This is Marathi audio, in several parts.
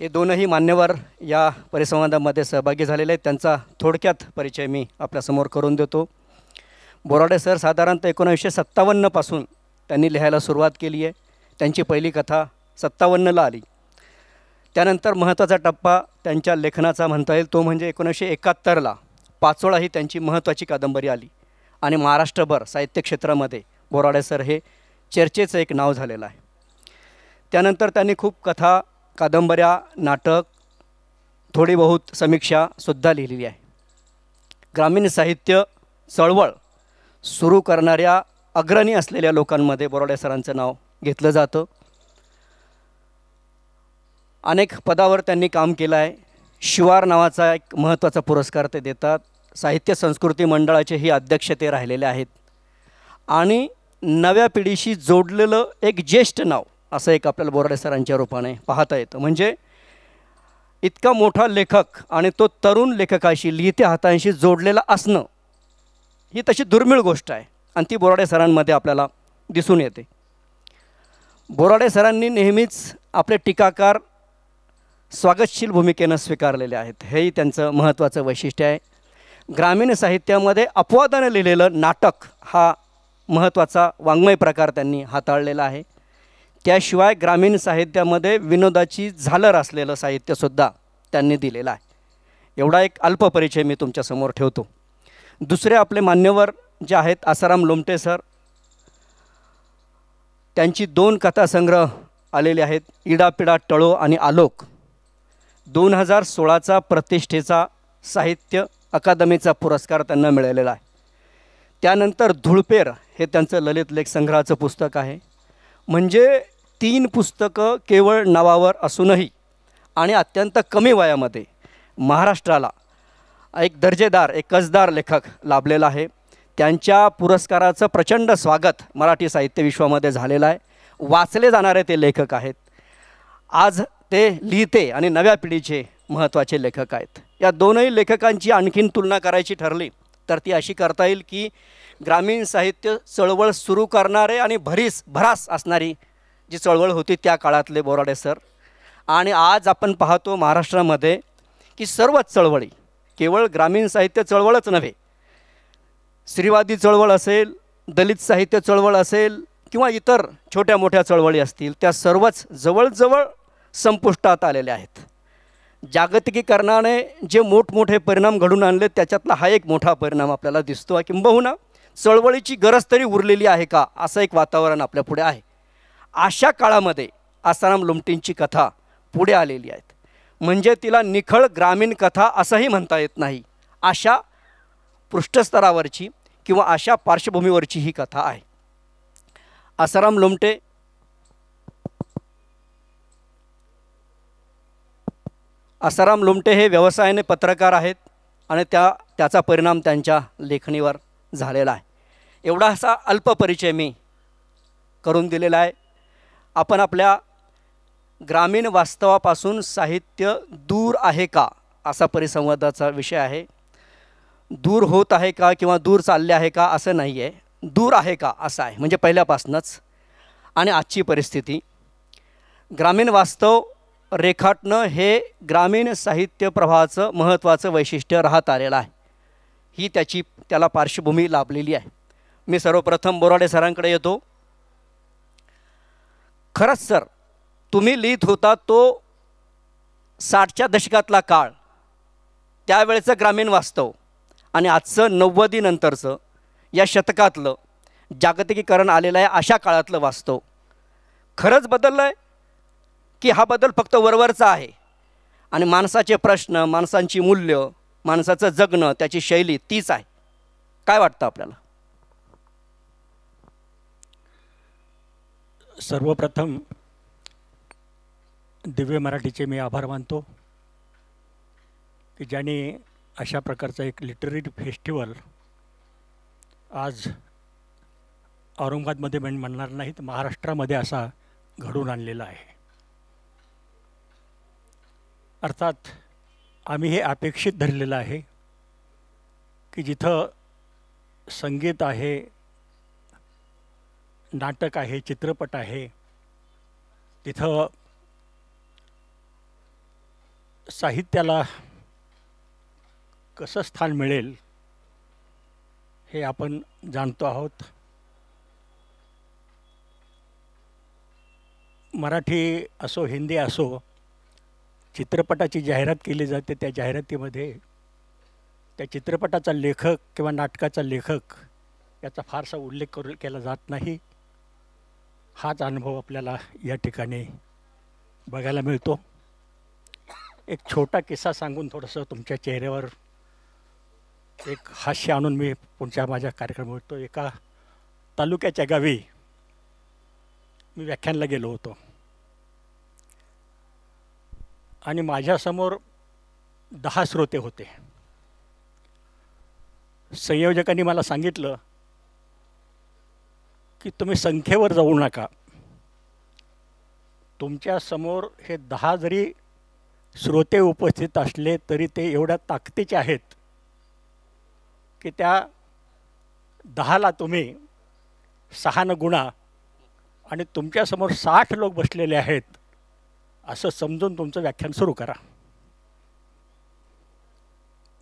हे दोनही मान्यवर या परिसंवादामध्ये सहभागी झालेले आहेत. त्यांचा थोडक्यात परिचय मी आपल्यासमोर करून देतो. बोराडे सर साधारणतः 1957 पासून त्यांनी लिहायला सुरुवात केली आहे. त्यांची पहिली कथा 57ला आली. त्यानंतर महत्त्वाचा टप्पा त्यांच्या लेखनाचा म्हणता येईल तो म्हणजे 1971ला पाचोळा ही त्यांची महत्त्वाची कादंबरी आली आणि महाराष्ट्रभर साहित्य क्षेत्रामध्ये बोराडे सर हे चर्चेचं एक नाव झालेलं आहे. त्यानंतर त्यांनी खूप कथा, कादंबऱ्या, नाटक, थोडी बहुत समीक्षासुद्धा लिहिलेली आहे. ग्रामीण साहित्य चळवळ सुरू करणाऱ्या अग्रणी असलेल्या लोकांमध्ये बोराडे सरांचं नाव घेतलं जातं. अनेक पदावर त्यांनी काम केलं आहे. शिवार नावाचा एक महत्त्वाचा पुरस्कार ते देतात. साहित्य संस्कृती मंडळाचेही अध्यक्ष ते राहिलेले आहेत. आणि नव्या पिढीशी जोडलेलं एक ज्येष्ठ नाव असं एक आपल्याला बोराडे सरांच्या रूपाने पाहता येतं. म्हणजे इतका मोठा लेखक आणि तो तरुण लेखकाशी, लिहित्या हातांशी जोडलेला असणं ही तशी दुर्मिळ गोष्ट आहे आणि ती बोराडे सरांमध्ये आपल्याला दिसून येते. बोराडे सरांनी नेहमीच आपले टीकाकार स्वागतशील भूमिकेनं स्वीकारलेले आहेत. हेही त्यांचं महत्त्वाचं वैशिष्ट्य आहे. ग्रामीण साहित्यामध्ये अपवादानं लिहिलेलं नाटक हा महत्त्वाचा वाङ्मय प्रकार त्यांनी हाताळलेला आहे. त्याशिवाय ग्रामीण साहित्यामध्ये विनोदाची झालर असलेलं साहित्यसुद्धा त्यांनी दिलेलं आहे. एवढा एक अल्प परिचय मी तुमच्यासमोर ठेवतो. दुसरे आपले मान्यवर जे आहेत आसाराम लोमटे सर, त्यांची 2 कथासंग्रह आलेले आहेत. इडापिडा, टळो आणि आलोक. 2016चा प्रतिष्ठेचा साहित्य अकादमीचा पुरस्कार त्यांना मिळालेला आहे. त्यानंतर धुळपेर हे त्यांचं ललित लेख संग्रहाचं पुस्तक आहे. म्हणजे 3 पुस्तकं केवळ नावावर असूनही आणि अत्यंत कमी वयामध्ये महाराष्ट्राला एक दर्जेदार, एक कसदार लेखक लाभलेला आहे. त्यांच्या पुरस्काराचं प्रचंड स्वागत मराठी साहित्य विश्वामध्ये झालेलं आहे. वाचले जाणारे ते लेखक आहेत. आज ते लिहिते आणि नव्या पिढीचे महत्त्वाचे लेखक आहेत. या दोनही लेखकांची आणखीन तुलना करायची ठरली तर ती अशी करता येईल की ग्रामीण साहित्य चळवळ सुरू करणारे आणि भरास असणारी जी चळवळ होती त्या काळातले बोराडे सर. आणि आज आपण पाहतो महाराष्ट्रामध्ये की सर्वच चळवळी, केवळ ग्रामीण साहित्य चळवळच नव्हे, स्त्रीवादी चळवळ असेल, दलित साहित्य चळवळ असेल किंवा इतर छोट्या मोठ्या चळवळी असतील, त्या सर्वच जवळजवळ संपुष्टात आलेल्या आहेत. जागतिकीकरणाने जे मोठमोठे परिणाम घडून आणले त्याच्यातला हा एक मोठा परिणाम आपल्याला दिसतो. किंबहुना चळवळीची गरज तरी उरलेली आहे का असं एक वातावरण आपल्यापुढे आहे. अशा काळामध्ये आसाराम लोमटेंची कथा पुढे आलेली आहेत. म्हणजे तिला निखळ ग्रामीण कथा असंही म्हणता येत नाही. अशा पृष्ठस्तरावरची किंवा अशा पार्श्वभूमीवरची ही कथा आहे. आसाराम लोमटे हे व्यवसायाने पत्रकार आहेत आणि त्याचा परिणाम त्यांच्या लेखणीवर झालेला आहे. एवढा असा अल्प परिचय मी करून दिलेला आहे. आपण आपल्या ग्रामीण वास्तवापासून साहित्य दूर आहे का असा परिसंवादाचा विषय आहे. दूर होत आहे का किंवा दूर चालले आहे का असं नाही आहे, दूर आहे का असं आहे. म्हणजे पहिल्यापासूनच आणि आजची परिस्थिती, ग्रामीण वास्तव रेखाटणं हे ग्रामीण साहित्य प्रवाहाचं महत्त्वाचं वैशिष्ट्य राहत आलेलं आहे. ही त्याला पार्श्वभूमी लाभलेली आहे. मी सर्वप्रथम बोराडे सरांकडे येतो. खरंच सर, तुम्ही लिहित होता तो 60च्या दशकातला काळ, त्यावेळेचं ग्रामीण वास्तव आणि आजचं 90 नंतरचं या शतकातलं जागतिकीकरण आलेलं आहे अशा काळातलं वास्तव खरंच बदललं आहे की हा बदल फक्त वरवरचा आहे आणि माणसाचे प्रश्न, माणसांची मूल्य, माणसाचं जगणं, त्याची शैली तीच आहे? काय वाटतं आपल्याला? सर्वप्रथम दिव्य मराठीचे मी आभार मानतो की ज्यांनी अशा प्रकारचा एक लिटररी फेस्टिवल आज औरंगाबादमध्ये म्हणणार नाही तर महाराष्ट्रामध्ये असा घडून आणलेला आहे. अर्थात आम्ही हे अपेक्षित धरलेलं आहे की जिथं संगीत आहे, नाटक आहे, चित्रपट आहे, तिथं साहित्याला कसं स्थान मिळेल हे आपण जाणतो आहोत. मराठी असो हिंदी असो, चित्रपटाची जाहिरात केली जाते. त्या जाहिरातीमध्ये त्या चित्रपटाचा लेखक किंवा नाटकाचा लेखक याचा फारसा उल्लेख केला जात नाही. हाच अनुभव आपल्याला या ठिकाणी बघायला मिळतो. एक छोटा किस्सा सांगून थोडंसं तुमच्या चेहऱ्यावर एक हास्य आणून मी पुढच्या माझ्या कार्यक्रम होतो. एका तालुक्याच्या गावी मी व्याख्यानाला गेलो होतो आणि माझ्यासमोर 10 श्रोते होते. संयोजकांनी मला सांगितलं की तुम्ही संख्येवर जाऊ नका, तुमच्यासमोर हे 10 जरी श्रोते उपस्थित असले तरी ते एवढ्या ताकदीचे आहेत की त्या 10ला तुम्ही 6 गुणा आणि तुमच्यासमोर 60 लोक बसलेले आहेत असं समजून तुमचं व्याख्यान सुरू करा.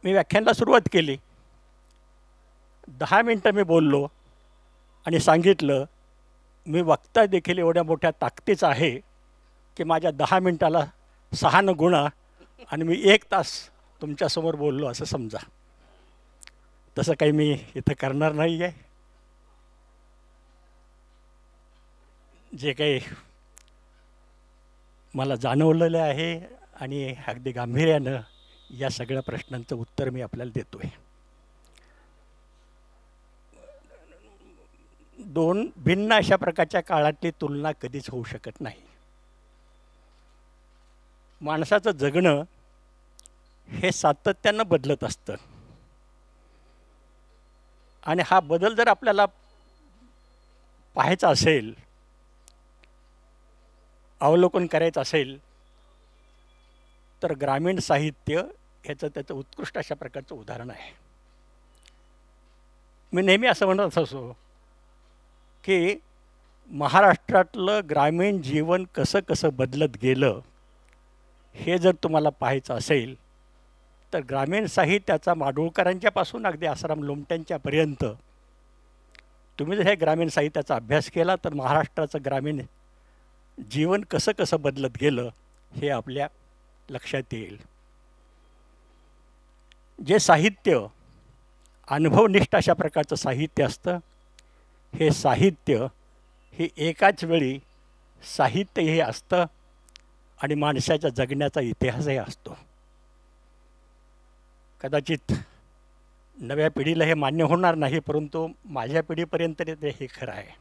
मी व्याख्यानाला सुरुवात केली. 10 मिनटं मी बोललो आणि सांगितलं मी वक्ता देखील एवढ्या मोठ्या ताकदीचा आहे की माझ्या 10 मिनटाला 6 गुणा आणि मी 1 तास तुमच्यासमोर बोललो असं समजा. तसं काही मी इथं करणार नाही आहे. जे काही मला जाणवलेलं आहे आणि अगदी गांभीर्यानं या सगळ्या प्रश्नांचं उत्तर मी आपल्याला देतो आहे. 2 भिन्न अशा प्रकारच्या काळातली तुलना कधीच होऊ शकत नाही. माणसाचं जगणं हे सातत्यानं बदलत असतं आणि हा बदल जर आपल्याला पाहायचा असेल, अवलोकन करायचं असेल तर ग्रामीण साहित्य त्याचं उत्कृष्ट अशा प्रकारचं उदाहरण आहे. मी नेहमी असं म्हणत असो की महाराष्ट्रातलं ग्रामीण जीवन कसं कसं बदलत गेलं हे जर तुम्हाला पाहायचं असेल तर ग्रामीण साहित्याचा माडगूळकरांच्यापासून अगदी आसाराम लोमट्यांच्यापर्यंत तुम्ही जर हे ग्रामीण साहित्याचा अभ्यास केला तर महाराष्ट्राचं ग्रामीण जीवन कसं कसं बदलत गेलं हे आपल्या लक्षात येईल. जे साहित्य अनुभवनिष्ठ अशा प्रकारचं साहित्य असतं, हे साहित्य हे एकाच वेळी साहित्यही असतं आणि माणसाच्या जगण्याचा इतिहासही असतो. कदाचित नव्या पिढीला हे मान्य होणार नाही, परंतु माझ्या पिढीपर्यंत ते हे खरं आहे.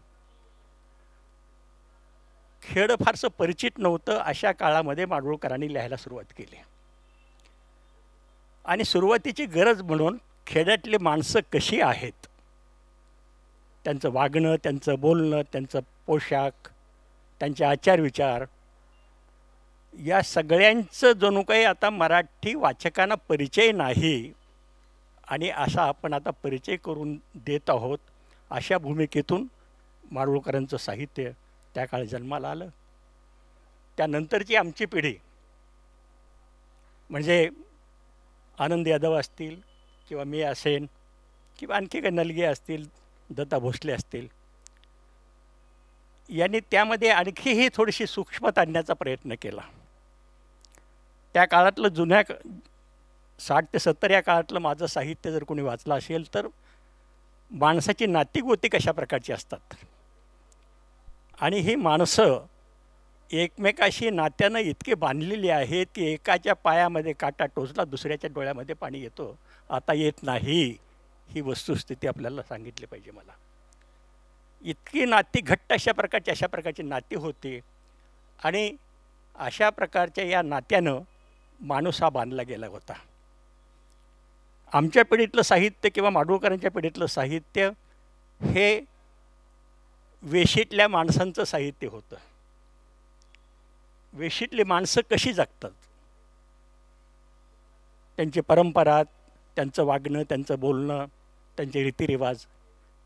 खेड फारसं परिचित नव्हतं. अशा काळामध्ये माडगूळकरांनी लिहायला सुरुवात केली आणि सुरुवातीची गरज म्हणून खेड्यातली माणसं कशी आहेत, त्यांचं वागणं, त्यांचं बोलणं, त्यांचं पोशाख, त्यांचे आचारविचार या सगळ्यांचं जणू काही आता मराठी वाचकांना परिचय नाही आणि असा आपण आता परिचय करून देत आहोत. अशा भूमिकेतून माडगूळकरांचं साहित्य त्या काळी जन्माला आलं. त्यानंतरची आमची पिढी म्हणजे आनंद यादव असतील किंवा मी असेन किंवा आणखी काही नलगे असतील, दत्ता भोसले असतील, यांनी त्यामध्ये आणखीही थोडीशी सूक्ष्मता आणण्याचा प्रयत्न केला. त्या काळातलं जुन्या 60 ते 70 या काळातलं माझं साहित्य जर कोणी वाचलं असेल तर माणसाची नातीगोती कशा प्रकारची असतात आणि ही माणसं एकमेकाशी नात्यानं इतके बांधलेली आहेत की एकाच्या पायामध्ये काटा टोचला दुसऱ्याच्या डोळ्यामध्ये पाणी येतो, आता येत नाही, ही वस्तुस्थिती आपल्याला सांगितली पाहिजे. मला इतकी नाती घट्ट अशा प्रकारची नाती होती आणि अशा प्रकारच्या या नात्यानं माणूस हा बांधला गेला होता. आमच्या पिढीतलं साहित्य किंवा माडगूळकरांच्या पिढीतलं साहित्य हे वेशीतल्या माणसांचं साहित्य होतं. वेशीतली माणसं कशी जगतात, त्यांची परंपरा, त्यांचं वागणं, त्यांचं बोलणं, त्यांचे रीतिरिवाज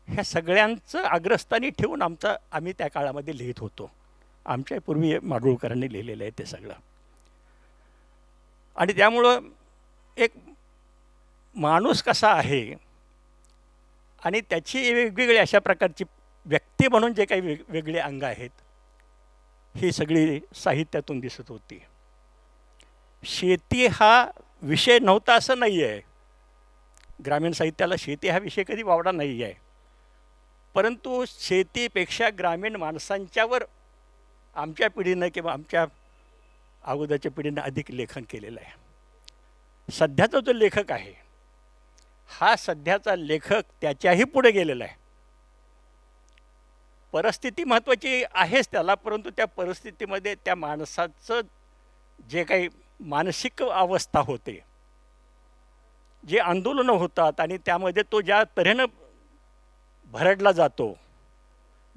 ह्या सगळ्यांचं अग्रस्थानी ठेवून आम्ही त्या काळामध्ये लिहित होतो. आमच्या पूर्वी माडगूळकरांनी लिहिलेलं आहे ते सगळं. आणि त्यामुळं एक माणूस कसा आहे आणि त्याची वेगवेगळी अशा प्रकारची व्यक्ती म्हणून जे काही वेगवेगळे अंग आहेत ही सगळी साहित्यातून दिसत होती. शेती हा विषय नव्हता असं नाही आहे. ग्रामीण साहित्याला शेती हा विषय कधी वावडा नाही आहे. परंतु शेतीपेक्षा ग्रामीण माणसांच्यावर आमच्या पिढीनं किंवा आमच्या अगोदरच्या पिढीनं अधिक लेखन केलेलं आहे. सध्याचा जो लेखक आहे हा सध्याचा लेखक त्याच्याही पुढे गेलेला आहे. परिस्थिती महत्त्वाची आहेच त्याला, परंतु त्या परिस्थितीमध्ये त्या माणसाचं जे काही मानसिक अवस्था होते, जे आंदोलनं होतात आणि त्यामध्ये तो ज्या तऱ्हेनं भरडला जातो,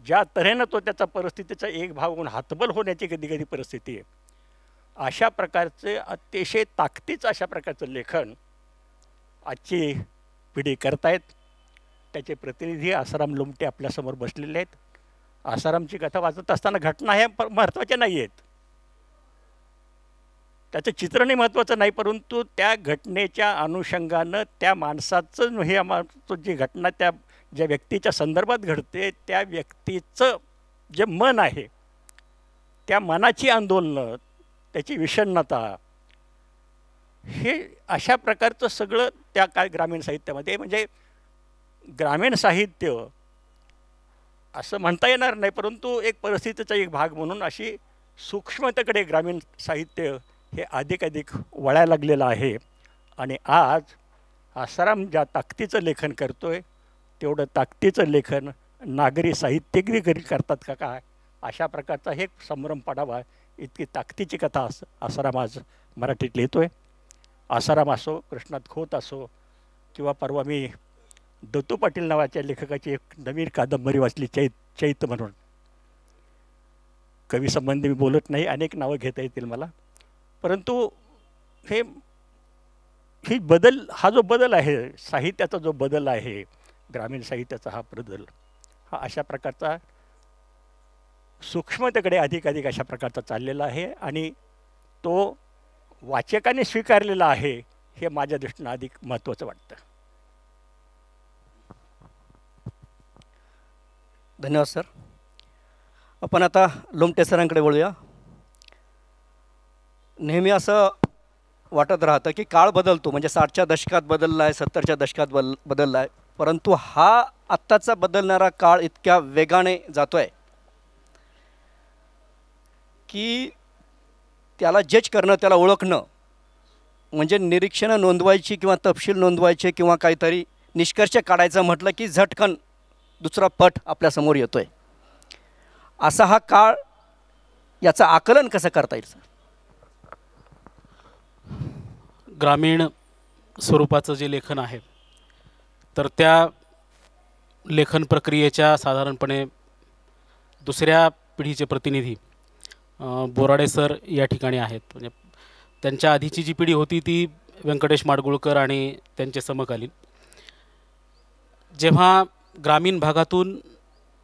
ज्या तऱ्हेनं तो त्याचा परिस्थितीचा एक भाग होऊन हातबल होण्याची कधी कधी परिस्थिती आहे, अशा प्रकारचे अतिशय ताकदीचं अशा प्रकारचं लेखन आजची पिढी करतायत. त्याचे प्रतिनिधी आसाराम लोमटे आपल्यासमोर बसलेले आहेत. आसारामची कथा वाचत असताना घटना ह्या महत्त्वाच्या नाही आहेत, त्याचं चित्रणही महत्त्वाचं नाही, परंतु त्या घटनेच्या अनुषंगानं त्या माणसाचं हे जी घटना त्या ज्या व्यक्तीच्या संदर्भात घडते त्या व्यक्तीचं जे मन आहे, त्या मनाची आंदोलनं, त्याची विषण्णता, हे अशा प्रकारचं सगळं त्या काय ग्रामीण साहित्यामध्ये, म्हणजे ग्रामीण साहित्य असं म्हणता येणार नाही, परंतु एक परिस्थितीचा एक भाग म्हणून अशी सूक्ष्मतेकडे ग्रामीण साहित्य हे अधिक वळायला लागलेलं आहे. आणि आज आसाराम ज्या ताकदीचं लेखन करतोय तेवढं ताकदीचं लेखन नागरी साहित्यिकही करतात का काय, अशा प्रकारचा हे संभ्रम पडावा इतकी ताकदीची कथा आसाराम आज मराठीत लिहितोय. आसाराम असो, कृष्णात खोत असो, किंवा परवा मी दत्तू पाटील नावाच्या लेखकाची एक नवीन कादंबरी वाचली, चैत म्हणून. कवीसंबंधी मी बोलत नाही, अनेक नावं घेता येतील मला, परंतु ही बदल, हा जो बदल आहे साहित्याचा, जो बदल आहे ग्रामीण साहित्याचा, हा बदल हा अशा प्रकारचा सूक्ष्मतेकडे अधिक अशा प्रकारचा चाललेला आहे आणि तो वाचकाने स्वीकारलेला आहे, हे माझ्या दृष्टीनं अधिक महत्त्वाचं वाटतं. धन्यवाद सर. आपण आता लोमटे सरांकडे वळूया. नेहमी असं वाटत राहतं की काळ बदलतो, म्हणजे 60च्या दशकात बदलला आहे, 70च्या दशकात बदलला आहे, परंतु हा आत्ताचा बदलणारा काळ इतक्या वेगाने जातो आहे की त्याला जज करणं, त्याला ओळखणं, म्हणजे निरीक्षणं नोंदवायची किंवा तपशील नोंदवायचे किंवा काहीतरी निष्कर्ष काढायचं म्हटलं की झटकन दुसरा पट आपल्यासमोर येतो आहे. असा हा काळ, याचं आकलन कसं करता येईल सर? ग्रामीण स्वरूपाचं जे लेखन आहे तर त्या लेखन प्रक्रियेच्या साधारणपणे दुसऱ्या पिढीचे प्रतिनिधी बोराडे सर या ठिकाणी आहेत. म्हणजे त्यांच्या आधीची जी पिढी होती ती व्यंकटेश माडगुळकर आणि त्यांचे समकालीन. जेव्हा ग्रामीण भागातून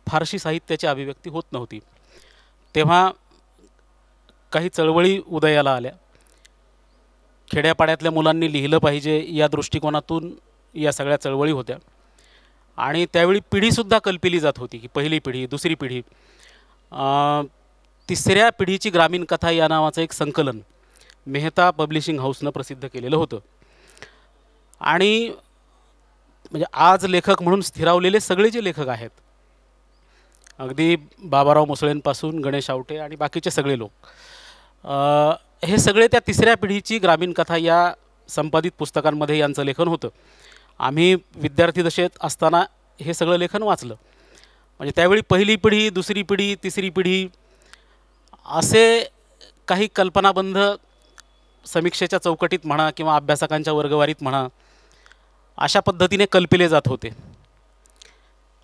फारशी साहित्याची अभिव्यक्ती होत नव्हती तेव्हा काही चळवळी उदयाला आल्या. खेड्यापाड्यातल्या मुलांनी लिहिलं पाहिजे या दृष्टिकोनातून या सगळ्या चळवळी होत्या आणि त्यावेळी पिढीसुद्धा कल्पिली जात होती की पहिली पिढी, दुसरी पिढी. तिसऱ्या पिढीची ग्रामीण कथा या नावाचं एक संकलन मेहता पब्लिशिंग हाऊसनं प्रसिद्ध केलेलं होतं. आणि म्हणजे आज लेखक म्हणून स्थिरावलेले सगळे जे लेखक आहेत, अगदी बाबाराव मुसळेंपासून गणेश आवटे आणि बाकीचे सगळे लोक, हे सगळे त्या तिसऱ्या पिढीची ग्रामीण कथा या संपादित पुस्तकांमध्ये यांचं लेखन होतं. आम्ही विद्यार्थी दशेत असताना हे सगळं लेखन वाचलं. म्हणजे त्यावेळी पहिली पिढी, दुसरी पिढी, तिसरी पिढी असे काही कल्पनाबंध समीक्षेच्या चौकटीत म्हणा किंवा अभ्यासकांच्या वर्गवारीत म्हणा अशा पद्धतीने कल्पिले जात होते.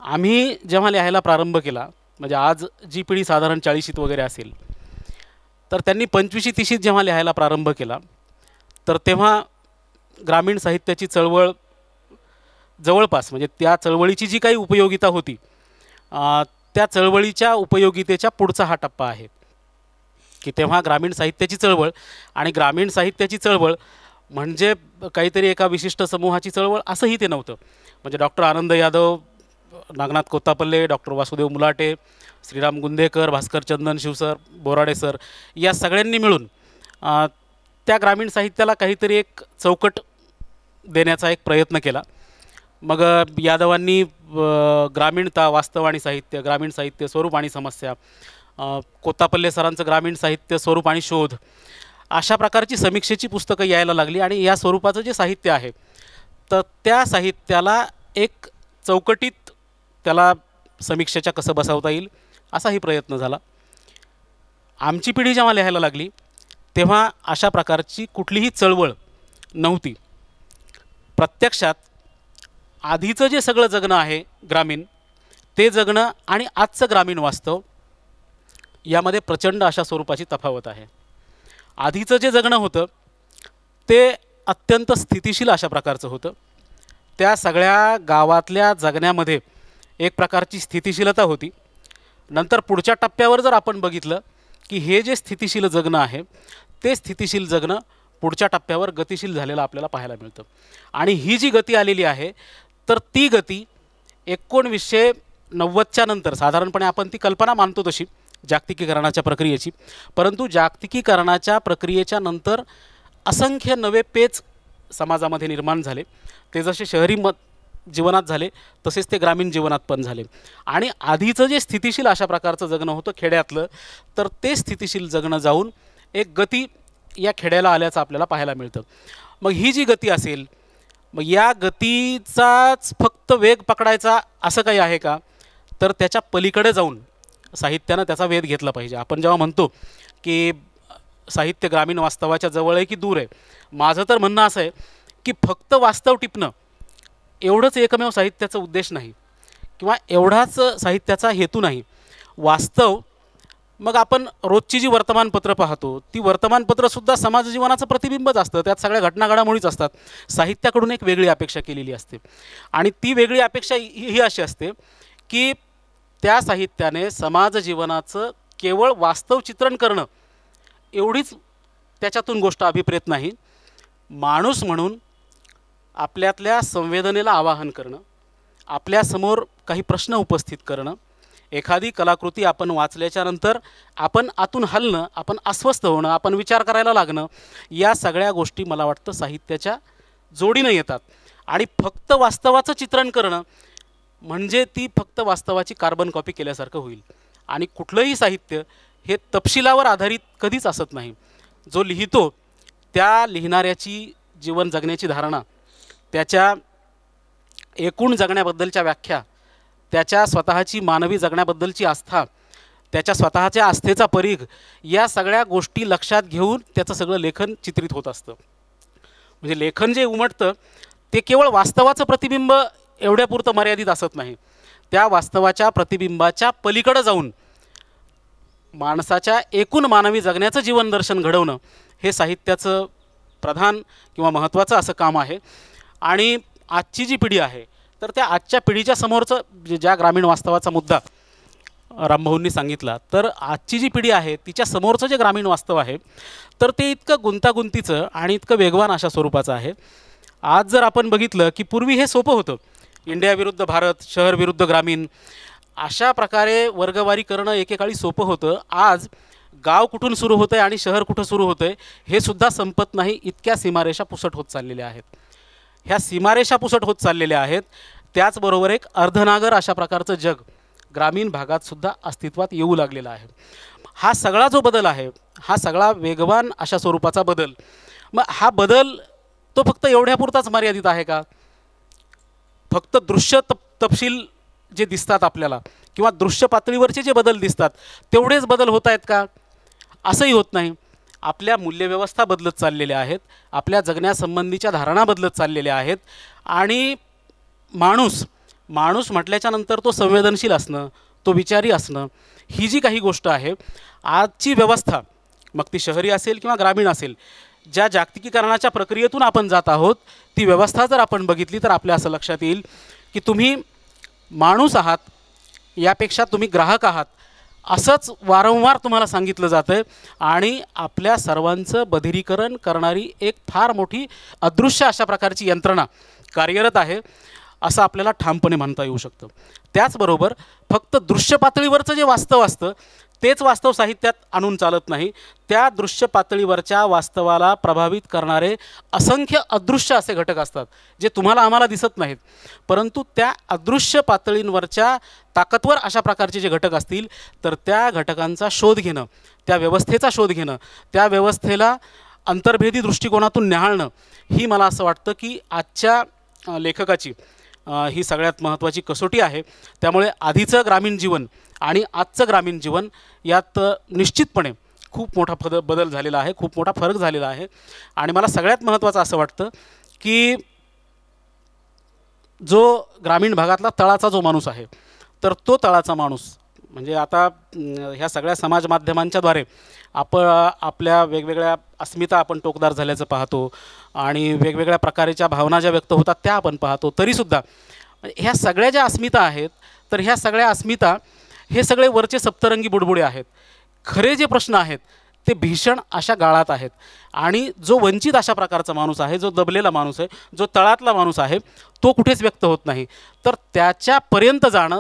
आम्ही जेव्हा लिहायला प्रारंभ केला, म्हणजे आज जी पिढी साधारण 40शीत वगैरे असेल, तर त्यांनी 25-30शीत जेव्हा लिहायला प्रारंभ केला तर तेव्हा ग्रामीण साहित्याची चळवळ जवळपास, म्हणजे त्या चळवळीची जी काही उपयोगिता होती त्या चळवळीच्या उपयोगितेच्या पुढचा हा टप्पा आहे. की तेव्हा ग्रामीण साहित्याची चळवळ आणि ग्रामीण साहित्याची चळवळ म्हणजे काहीतरी एका विशिष्ट समूहाची चळवळ असंही ते नव्हतं. म्हणजे डॉक्टर आनंद यादव, नागनाथ कोत्तापल्ले, डॉक्टर वासुदेव मुलाटे, श्रीराम गुंदेकर, भास्कर चंदन शिवसर, बोराडे सर या सगळ्यांनी मिळून त्या ग्रामीण साहित्याला काहीतरी एक चौकट देण्याचा एक प्रयत्न केला. मग यादवांनी ग्रामीणता, वास्तव आणि साहित्य, ग्रामीण साहित्य, स्वरूप आणि समस्या, कोत्तापल्ले सरांचं ग्रामीण साहित्य, स्वरूप आणि शोध, अशा प्रकारची समीक्षेची पुस्तकं यायला लागली. आणि या स्वरूपाचं जे साहित्य आहे तर त्या साहित्याला एक चौकटीत त्याला समीक्षेच्या कसं बसवता येईल असाही प्रयत्न झाला. आमची पिढी जेव्हा लिहायला लागली तेव्हा अशा प्रकारची कुठलीही चळवळ नव्हती. प्रत्यक्षात आधीचं जे सगळं जगणं आहे ग्रामीण, ते जगणं आणि आजचं ग्रामीण वास्तव यामध्ये प्रचंड अशा स्वरूपाची तफावत आहे. आधीचं जे जगणं होतं ते अत्यंत स्थितिशील अशा प्रकारचं होतं. त्या सगळ्या गावातल्या जगण्यामध्ये एक प्रकारची स्थितिशीलता होती. नंतर पुढच्या टप्प्यावर जर आपण बघितलं की हे जे स्थितिशील जगणं आहे ते स्थितिशील जगणं पुढच्या टप्प्यावर गतिशील झालेलं आपल्याला पाहायला मिळतं. आणि ही जी गती आलेली आहे तर ती गती 1990च्या नंतर साधारणपणे आपण ती कल्पना मानतो तशी जागतिकीकरणाच्या प्रक्रियेची, परंतु जागतिकीकरणाच्या प्रक्रियेच्या नंतर असंख्य नवे पेच समाजामध्ये निर्माण झाले. ते जसे शहरी जीवनात झाले तसेच ते ग्रामीण जीवनात पण झाले. आणि आधीचं जे स्थितिशील अशा प्रकारचं जगणं होतं खेड्यातलं, तर ते स्थितिशील जगणं जाऊन एक गती या खेड्याला आल्याचं आपल्याला पाहायला मिळतं. मग ही जी गती असेल, मग या गतीचाच फक्त वेग पकडायचा असं काही आहे का, तर त्याच्या पलीकडे जाऊन साहित्यानं त्याचा वेध घेतला पाहिजे. आपण जेव्हा म्हणतो की साहित्य ग्रामीण वास्तवाच्या जवळ आहे की दूर आहे, माझं तर म्हणणं असं आहे की फक्त वास्तव टिपणं एवढंच एकमेव साहित्याचा उद्देश नाही किंवा एवढाच साहित्याचा हेतू नाही. वास्तव, मग आपण रोजची जी वर्तमानपत्र पाहतो ती वर्तमानपत्रंसुद्धा समाजजीवनाचं प्रतिबिंबच असतं. त्यात सगळ्या घटना घडामोडीच असतात. साहित्याकडून एक वेगळी अपेक्षा केलेली असते आणि ती वेगळी अपेक्षा ही अशी असते की त्या साहित्याने समाजजीवनाचं केवळ वास्तव चित्रण करणं एवढीच त्याच्यातून गोष्ट अभिप्रेत नाही, माणूस म्हणून आपल्यातल्या संवेदनेला आवाहन करणं, आपल्यासमोर काही प्रश्न उपस्थित करणं, एखादी कलाकृती आपण वाचल्याच्या नंतर आपण आतून हलणं, आपण अस्वस्थ होणं, आपण विचार करायला लागणं, या सगळ्या गोष्टी मला वाटतं साहित्याच्या जोडीनं येतात. आणि फक्त वास्तवाचं चित्रण करणं म्हणजे ती फक्त वास्तवाची कार्बन कॉपी केल्यासारखं होईल. आणि कुठलंही साहित्य हे तपशिलावर आधारित कधीच असत नाही. जो लिहितो त्या लिहिणाऱ्याची जीवन जगण्याची धारणा, त्याच्या एकूण जगण्याबद्दलच्या व्याख्या, त्याच्या स्वतःची मानवी जगण्याबद्दलची आस्था, त्याच्या स्वतःच्या आस्थेचा परीघ, या सगळ्या गोष्टी लक्षात घेऊन त्याचं सगळं लेखन चित्रित होत असतं. म्हणजे लेखन जे उमटतं ते केवळ वास्तवाचं प्रतिबिंब एवढ्यापुरतं मर्यादित असत नाही. त्या वास्तवाच्या प्रतिबिंबाच्या पलीकडं जाऊन माणसाच्या एकूण मानवी जगण्याचं जीवनदर्शन घडवणं हे साहित्याचं प्रधान किंवा महत्त्वाचं असं काम आहे. आणि आजची जी पिढी आहे तर त्या आजच्या पिढीच्या समोरचं ज्या ग्रामीण वास्तवाचा मुद्दा रामभाऊंनी सांगितला, तर आजची जी पिढी आहे तिच्या समोरचं जे ग्रामीण वास्तव आहे तर ते इतकं गुंतागुंतीचं आणि इतकं वेगवान अशा स्वरूपाचं आहे. आज जर आपण बघितलं की पूर्वी हे सोपं होतं, इंडिया विरुद्ध भारत, शहर विरुद्ध ग्रामीण, अशा प्रकारे वर्गवारी करणं एकेकाळी सोपं होतं. आज गाव कुठून सुरू होतं आहे आणि शहर कुठं सुरू होतं आहे हे सुद्धा संपत नाही, इतक्या सीमारेषा पुसट होत चाललेल्या आहेत. ह्या सीमारेषा पुसट होत चाललेल्या आहेत. त्याचबरोबर एक अर्धनागर अशा प्रकारचं जग ग्रामीण भागात सुद्धा अस्तित्वात येऊ लागलेला आहे. हा सगळा जो बदल आहे, हा सगळा वेगवान अशा स्वरूपाचा बदल, मग हा बदल तो फक्त एवढ्यापुरताच मर्यादित आहे का? फक्त दृश्य तपशील जे दिसतात आपल्याला किंवा दृश्य पातळीवरचे जे बदल दिसतात तेवढेच बदल होत आहेत का? असंही होत नाही. आपल्या मूल्यव्यवस्था बदलत चाललेल्या आहेत, आपल्या जगण्यासंबंधीच्या धारणा बदलत चाललेल्या आहेत. आणि माणूस म्हटल्याच्या नंतर तो संवेदनशील असणं, तो विचारी असणं, ही जी काही गोष्ट आहे, आजची व्यवस्था मग ती शहरी असेल किंवा ग्रामीण असेल, ज्या जागतिकीकरणाच्या प्रक्रियेतून आपण जात आहोत ती व्यवस्था जर आपण बघितली तर आपल्या असं लक्षात येईल की तुम्ही माणूस आहात यापेक्षा तुम्ही ग्राहक आहात असंच वारंवार तुम्हाला सांगितलं जातं आहे आणि आपल्या सर्वांचं बधिरीकरण करणारी एक फार मोठी अदृश्य अशा प्रकारची यंत्रणा कार्यरत आहे असं आपल्याला ठामपणे म्हणता येऊ शकतं. त्याचबरोबर फक्त दृश्य पातळीवरचं जे वास्तव असतं तेच वास्तव साहित्यात आणून चालत नाही. त्या दृश्य पातळीवरच्या वास्तवाला प्रभावित करणारे असंख्य अदृश्य असे घटक असतात जे तुम्हाला आम्हाला दिसत नाहीत, परंतु त्या अदृश्य पातळींवरच्या ताकदवर अशा प्रकारचे जे घटक असतील तर त्या घटकांचा शोध घेणं, त्या व्यवस्थेचा शोध घेणं, त्या व्यवस्थेला अंतर्भेदी दृष्टिकोनातून न्याहाळणं ही मला असं वाटतं की आजच्या लेखकाची ही सगळ्यात महत्त्वाची कसोटी आहे. त्यामुळे आधीचं ग्रामीण जीवन आणि आजचं ग्रामीण जीवन यात निश्चितपणे खूप मोठा बदल झालेला आहे, खूप मोठा फरक झालेला आहे. आणि मला सगळ्यात महत्त्वाचं असं वाटतं की जो ग्रामीण भागातला तळाचा जो माणूस आहे तर तो तळाचा माणूस म्हणजे आता ह्या सगळ्या समाज माध्यमांच्याद्वारे आपल्या वेगवेगळ्या अस्मिता आपण टोकदार झाल्याचं पाहतो आणि वेगवेगळ्या प्रकारच्या भावना ज्या व्यक्त होतात त्या आपण पाहतो. तरीसुद्धा ह्या सगळ्या ज्या अस्मिता आहेत तर ह्या सगळ्या अस्मिता हे सगळे वरचे सप्तरंगी बुडबुडे आहेत. खरे जे प्रश्न आहेत ते भीषण अशा गाळात आहेत आणि जो वंचित अशा प्रकारचा माणूस आहे, जो दबलेला माणूस आहे, जो तळातला माणूस आहे तो कुठेच व्यक्त होत नाही. तर त्याच्यापर्यंत जाणं,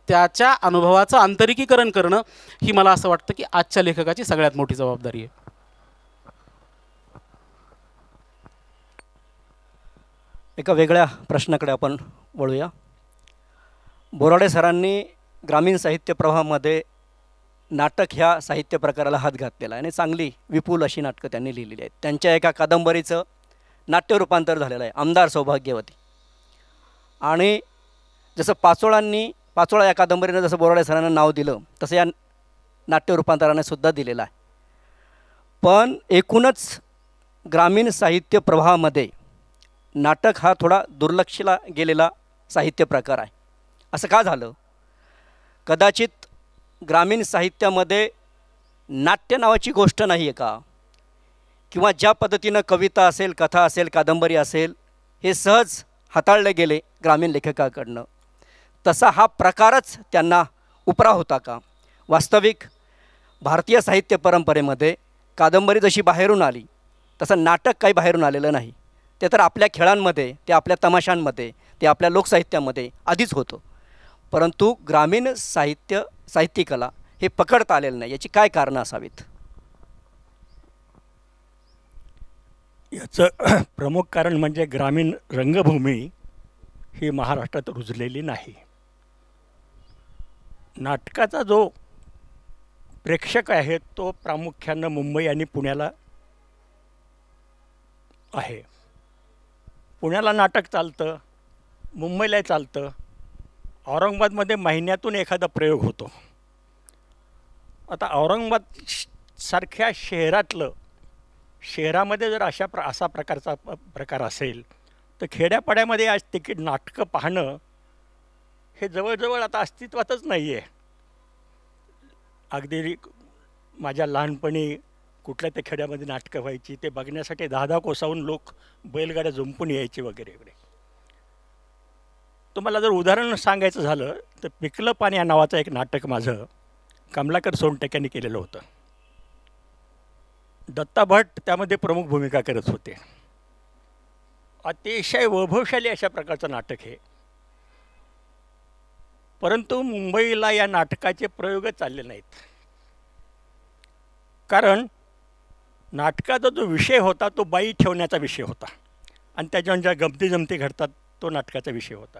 त्याच्या अनुभवाचं आंतरिकीकरण करणं ही मला असं वाटतं की आजच्या लेखकाची सगळ्यात मोठी जबाबदारी आहे. एका वेगळ्या प्रश्नाकडे आपण वळूया. बोराडे सरांनी ग्रामीण साहित्य प्रवाहामध्ये नाटक ह्या साहित्य प्रकाराला हात घातलेला आहे आणि चांगली विपुल अशी नाटकं त्यांनी लिहिलेली आहेत. त्यांच्या एका कादंबरीचं नाट्य रूपांतर झालेलं आहे, आमदार सौभाग्यवती. आणि जसं पाचोळा या कादंबरीनं जसं बोराडे सरांना नाव दिलं तसं या नाट्य रूपांतराने सुद्धा दिलेलं आहे. पण एकूणच ग्रामीण साहित्य प्रवाहामध्ये नाटक हा थोडा दुर्लक्षला गेलेला साहित्य प्रकार आहे. असं का झालं? कदाचित ग्रामीण साहित्यामध्ये नाट्य नावाची गोष्ट नाही आहे का? किंवा ज्या पद्धतीनं कविता असेल, कथा असेल, कादंबरी असेल हे सहज हाताळले गेले ग्रामीण लेखकाकडनं, तसा हा प्रकारच त्यांना उपरा होता का? वास्तविक भारतीय साहित्य परंपरेमध्ये कादंबरी जशी बाहेरून आली तसं नाटक काही बाहेरून आलेलं नाही. ते तर आपल्या खेळांमध्ये, ते आपल्या तमाशांमध्ये, ते आपल्या लोकसाहित्यामध्ये आधीच होतं. परंतु ग्रामीण साहित्यिकाला हे पकडता आलेलं नाही. याची काय कारणं असावीत? याचं प्रमुख कारण म्हणजे ग्रामीण रंगभूमी ही महाराष्ट्रात रुजलेली नाही. नाटकाचा जो प्रेक्षक आहे तो प्रामुख्यानं मुंबई आणि पुण्याला आहे. पुण्याला नाटक चालतं, मुंबईलाही चालतं, औरंगाबादमध्ये महिन्यातून एखादा प्रयोग होतो. आता औरंगाबाद सारख्या शहरामध्ये जर असा प्रकारचा प्रकार असेल तर खेड्यापाड्यामध्ये आज तिकीट नाटकं पाहणं हे जवळजवळ आता अस्तित्वातच नाही आहे. अगदी माझ्या लहानपणी कुठल्या त्या खेड्यामध्ये नाटकं व्हायची, ते बघण्यासाठी 10-10 कोसाहून लोक बैलगाड्या जुंपून यायचे वगैरे वगैरे. तुम्हाला जर उदाहरण सांगायचं झालं तर पिकलं पाणी या नावाचं एक नाटक माझं कमलाकर सोनटक्यांनी यांनी केलेलं होतं. दत्ता भट त्यामध्ये प्रमुख भूमिका करत होते. अतिशय वैभवशाली अशा प्रकारचं नाटक हे. परंतु मुंबईला या नाटकाचे प्रयोगच चालले नाहीत. कारण नाटकाचा जो विषय होता तो बाई ठेवण्याचा विषय होता आणि त्याच्यावर ज्या गमती घडतात तो नाटकाचा विषय होता.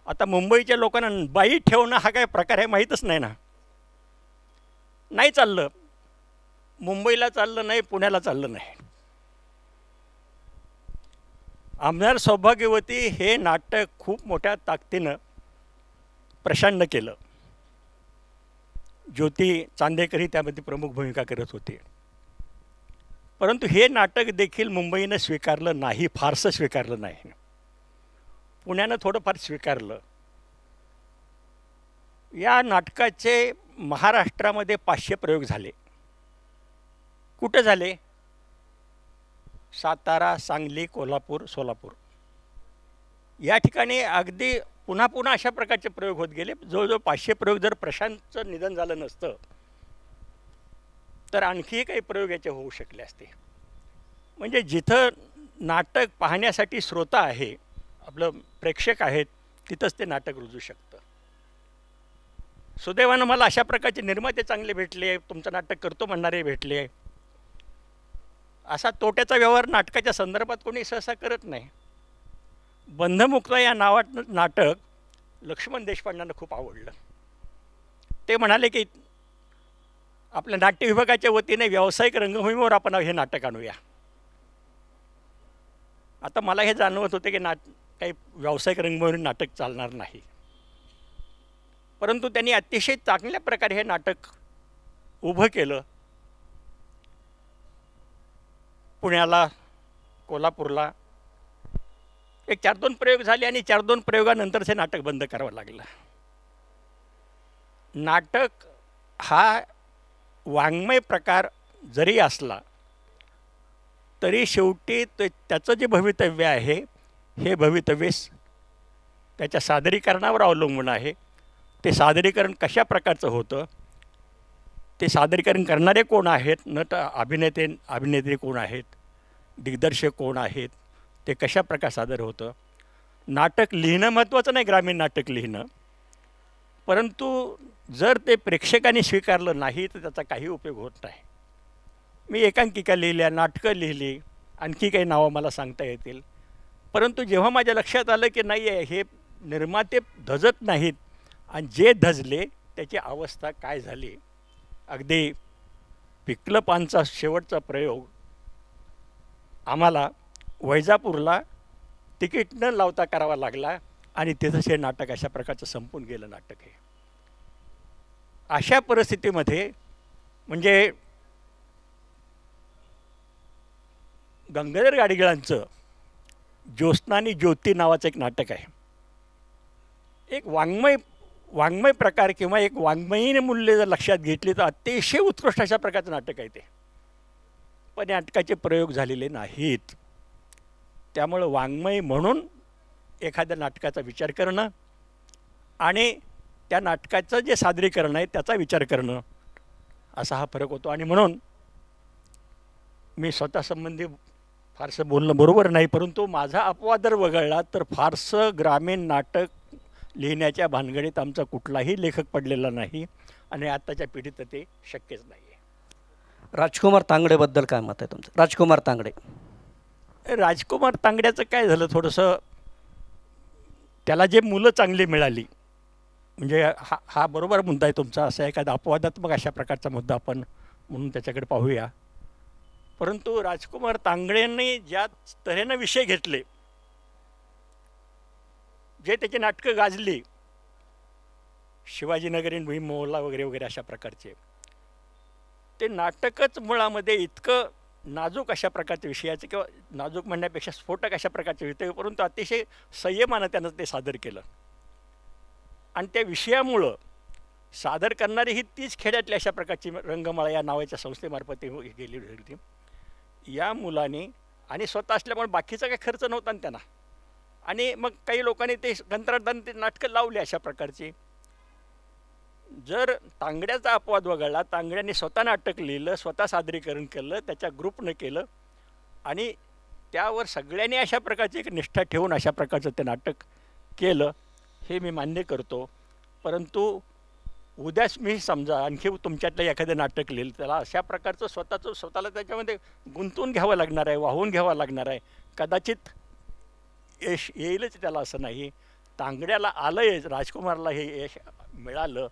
आता मुंबईच्या लोकांना बाई ठेवणं हा काय प्रकार आहे माहीतच नाही ना. नाही चाललं, मुंबईला चाललं नाही, पुण्याला चाललं नाही. आमदार सौभाग्यवती हे नाटक खूप मोठ्या ताकदीनं प्रशांत केलं. ज्योती चांदेकरी त्यामध्ये प्रमुख भूमिका करत होते. परंतु हे नाटक देखील मुंबईनं स्वीकारलं नाही, फारसं स्वीकारलं नाही. पुण्यानं थोडंफार स्वीकारलं. या नाटकाचे महाराष्ट्रामध्ये 500 प्रयोग झाले. कुठे झाले? सातारा, सांगली, कोल्हापूर, सोलापूर या ठिकाणी अगदी पुन्हा पुन्हा अशा प्रकारचे प्रयोग होत गेले. जवळजवळ 500 प्रयोग. जर प्रशांतचं निधन झालं नसतं तर आणखीही काही प्रयोग याचे होऊ शकले असते. म्हणजे जिथं नाटक पाहण्यासाठी श्रोता आहे, आपलं प्रेक्षक आहेत, तिथंच ते नाटक रुजू शकतं. सुदैवानं मला अशा प्रकारचे निर्माते चांगले भेटले, तुमचं नाटक करतो म्हणणारे भेटले. असा तोट्याचा व्यवहार नाटकाच्या संदर्भात कोणी सहसा करत नाही. बंधमुक्त या नावात नाटक लक्ष्मण देशपांड्यांना खूप आवडलं. ते म्हणाले की आपल्या नाट्य विभागाच्या वतीने व्यावसायिक रंगभूमीवर आपण हे नाटक आणूया. आता मला हे जाणवत होते की काही व्यावसायिक रंगभूमीवर नाटक चालणार नाही, परंतु त्यांनी अतिशय चांगल्या प्रकारे हे नाटक उभं केलं. पुण्याला, कोल्हापूरला एक 4-2 प्रयोग झाले आणि 4-2 प्रयोगानंतरच हे नाटक बंद करावं लागलं. नाटक हा वाङ्मय प्रकार जरी असला तरी शेवटी त्याचं जे भवितव्य आहे हे भवितव्य त्याच्या सादरीकरणावर अवलंबून आहे. ते सादरीकरण कशा प्रकारचं होतं, ते सादरीकरण करणारे कोण आहेत, नट अभिनेत्री कोण आहेत, दिग्दर्शक कोण आहेत, ते कशा प्रकारे सादर होतं. नाटक लिहिणं महत्त्वाचं नाही, ग्रामीण नाटक लिहिणं, परंतु जर ते प्रेक्षकांनी स्वीकारलं नाही तर त्याचा काही उपयोग होत नाही. मी एकांकिका लिहिल्या, नाटकं लिहिली, आणखी काही नावं मला सांगता येतील, परंतु जेव्हा माझ्या लक्षात आलं की नाही आहे हे निर्माते धजत नाहीत आणि जे धजले त्याची अवस्था काय झाली. अगदी पिकलं पानचा शेवटचा प्रयोग आम्हाला वैजापूरला तिकीट न लावता करावा लागला आणि तिथंच हे नाटक अशा प्रकारचं संपून गेलं नाटक. हे अशा परिस्थितीमध्ये म्हणजे गंगाधर गाडगिळांचं ज्योत्स्ना आणि ज्योती नावाचं एक नाटक आहे. एक वाङ्मय प्रकार किंवा एक वाङ्मयीन मूल्य जर लक्षात घेतली तर अतिशय उत्कृष्ट अशा प्रकारचं नाटक आहे ते. पण या नाटकाचे प्रयोग झालेले नाहीत. त्यामुळं वाङ्मय म्हणून एखाद्या नाटकाचा विचार करणं आणि त्या नाटकाचं जे सादरीकरण आहे त्याचा विचार करणं असा हा फरक होतो. आणि म्हणून मी स्वतःसंबंधी फारसं बोलणं बरोबर नाही, परंतु माझा अपवाद जर वगळला तर फारसं ग्रामीण नाटक लिहिण्याच्या भानगडीत आमचा कुठलाही लेखक पडलेला नाही आणि आत्ताच्या पिढीत ते शक्यच नाही आहे. राजकुमार तांगडेबद्दल काय मत आहे तुमचं? राजकुमार तांगड्याचं काय झालं, थोडंसं त्याला जे मुलं चांगली मिळाली, म्हणजे हा बरोबर मुद्दा आहे तुमचा. असा एखादा अपवादात्मक अशा प्रकारचा मुद्दा आपण म्हणून त्याच्याकडे पाहूया. परंतु राजकुमार तांगडेंनी ज्या तऱ्हेनं विषय घेतले, जे त्याची नाटकं गाजली, शिवाजीनगरीन भीम मोहल्ला वगैरे वगैरे अशा प्रकारचे, ते नाटकच मुळामध्ये इतकं नाजूक अशा प्रकारच्या विषयाचे किंवा नाजूक म्हणण्यापेक्षा स्फोटक अशा प्रकारचे होते, परंतु अतिशय संयमानं त्यानं ते सादर केलं. आणि त्या विषयामुळं सादर करणारी ही तीच खेड्यातली अशा प्रकारची रंगमाळा या नावाच्या संस्थेमार्फत गेली होती. या मुलाने आणि स्वतः असल्यामुळे बाकीचा काही खर्च नव्हता ना त्यांना, आणि मग काही लोकांनी ते कंत्राटदारांनी ते नाटकं लावली अशा प्रकारची. जर तांगड्याचा अपवाद वगळला, तांगड्याने स्वतः नाटक लिहिलं, स्वतः सादरीकरण केलं, त्याच्या ग्रुपनं केलं आणि त्यावर सगळ्यांनी अशा प्रकारची एक निष्ठा ठेवून अशा प्रकारचं ते नाटक केलं, हे मी मान्य करतो. परंतु उद्याच मी समजा आणखी तुमच्यातलं एखादं नाटक लिहिलं, त्याला अशा प्रकारचं स्वतःला त्याच्यामध्ये गुंतवून घ्यावं लागणार आहे, वाहून घ्यावं लागणार आहे. कदाचित यश येईलच त्याला असं नाही. तांगड्याला आलं यश, राजकुमारला हे यश मिळालं,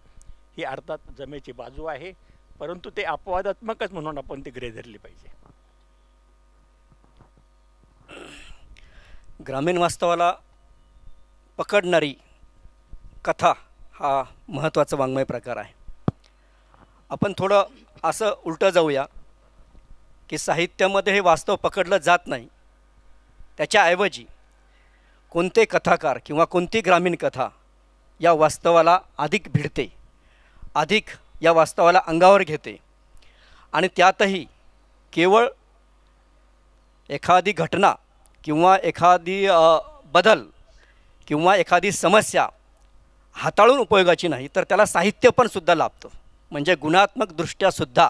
ही अर्थात जमेची बाजू आहे, परंतु ते अपवादात्मकच म्हणून आपण ती गृहीत धरली पाहिजे. ग्रामीण वास्तवाला पकडणारी कथा हा महत्त्वाचा वाङ्मय प्रकार आहे. आपण थोडं असं उलटं जाऊया की साहित्यामध्ये हे वास्तव पकडलं जात नाही, त्याच्याऐवजी कोणते कथाकार किंवा कोणती ग्रामीण कथा या वास्तवाला अधिक भिडते, अधिक या वास्तवाला अंगावर घेते आणि त्यातही केवळ एखादी घटना किंवा एखादी बदल किंवा एखादी समस्या हाताळून उपयोगाची नाही तर त्याला साहित्य पण सुद्धा लाभतं. म्हणजे गुणात्मकदृष्ट्यासुद्धा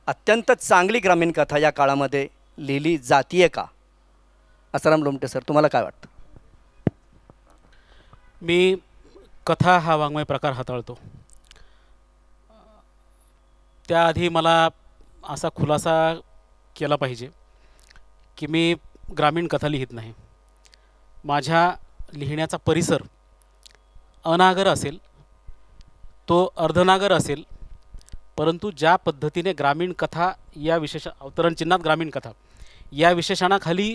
अत्यंत चांगली ग्रामीण कथा या काळामध्ये लिहिली जातीये का? आसाराम लोमटे सर, तुम्हाला काय वाटतं? मी कथा हा वाङ्मय प्रकार हाताळतो. त्याआधी मला असा खुलासा केला पाहिजे की मी ग्रामीण कथा लिहित नाही. माझ्या लिहिण्याचा परिसर अनागर असेल, तो अर्धनागर असेल, परंतु ज्या पद्धतीने ग्रामीण कथा या विशेष अवतरण चिन्हात ग्रामीण कथा या विशेषणाखाली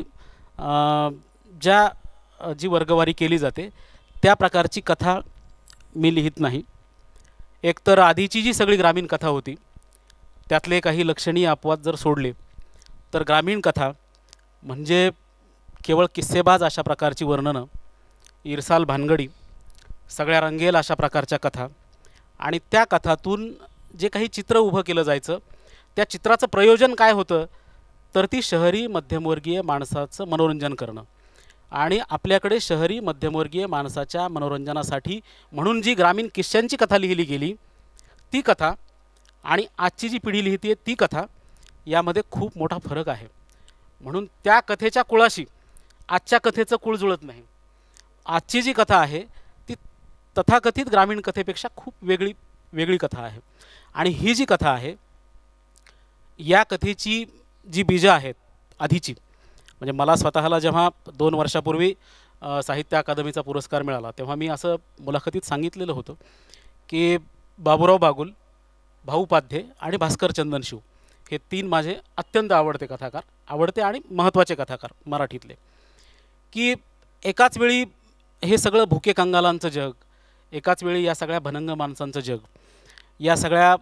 जी वर्गवारी केली जाते त्या प्रकारची कथा मी लिहित नाही. एकतर आधीची जी सगळी ग्रामीण कथा होती त्यातले काही लक्षणीय अपवाद जर सोडले तर ग्रामीण कथा म्हणजे केवळ किस्सेबाज अशा प्रकारची वर्णनं, इरसाल भानगडी, सगळ्या रंगेल अशा प्रकारच्या कथा आणि त्या कथातून जे काही चित्र उभं केलं जायचं त्या चित्राचं प्रयोजन काय होतं तर ती शहरी मध्यमवर्गीय माणसाचं मनोरंजन करणं. आणि आपल्याकडे शहरी मध्यमवर्गीय माणसाच्या मनोरंजनासाठी म्हणून जी ग्रामीण किस्स्यांची कथा लिहिली गेली ती कथा आणि आजची जी पिढी लिहिते ती कथा यामध्ये खूप मोठा फरक आहे. म्हणून त्या कथेच्या कुळाशी आजच्या कथेचं कुळ जुळत नाही. आजची जी कथा आहे ती तथाकथित ग्रामीण कथेपेक्षा खूप वेगळी कथा आहे. आणि ही जी कथा आहे या कथेची जी बीजं आहेत आधीची, म्हणजे मला स्वतःला जेव्हा 2 वर्षापूर्वी साहित्य अकादमीचा पुरस्कार मिळाला तेव्हा मी असं मुलाखतीत सांगितलेलं होतं की बाबूराव बागुल, भाऊ पाध्ये आणि भास्कर चंदनशिव हे 3 माझे अत्यंत आवडते कथाकार, आवडते आणि महत्त्वाचे कथाकार मराठीतले. की एकाच वेळी हे सगळं भुके कंगालांचं जग, एकाच वेळी या सगळ्या भनंग माणसांचं जग, या सगळ्या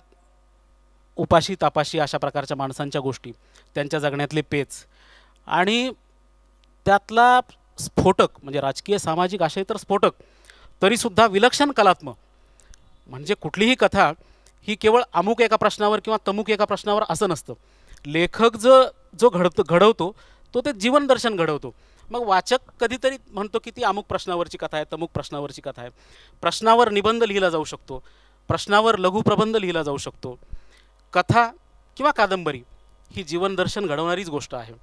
उपाशी तापाशी अशा प्रकारच्या माणसांच्या गोष्टी, त्यांच्या जगण्यातले पेच आणि त्यातला स्फोटक म्हणजे राजकीय सामाजिक आशय तर स्फोटक तरीसुद्धा विलक्षण कलात्मक. म्हणजे कुठलीही कथा ही केवळ अमुक एका प्रश्नावर किंवा तमुक एका प्रश्नावर असं नसतं. लेखक जो घडवतो तो ते जीवनदर्शन घडवतो. मग वाचक कधीतरी म्हणतो की ती अमुक प्रश्नावरची कथा आहे, तमुक प्रश्नावरची कथा आहे. प्रश्नावर निबंध लिहिला जाऊ शकतो, प्रश्नावर लघुप्रबंध लिहिला जाऊ शकतो. कथा किंवा कादंबरी ही जीवनदर्शन घडवणारीच गोष्ट आहे.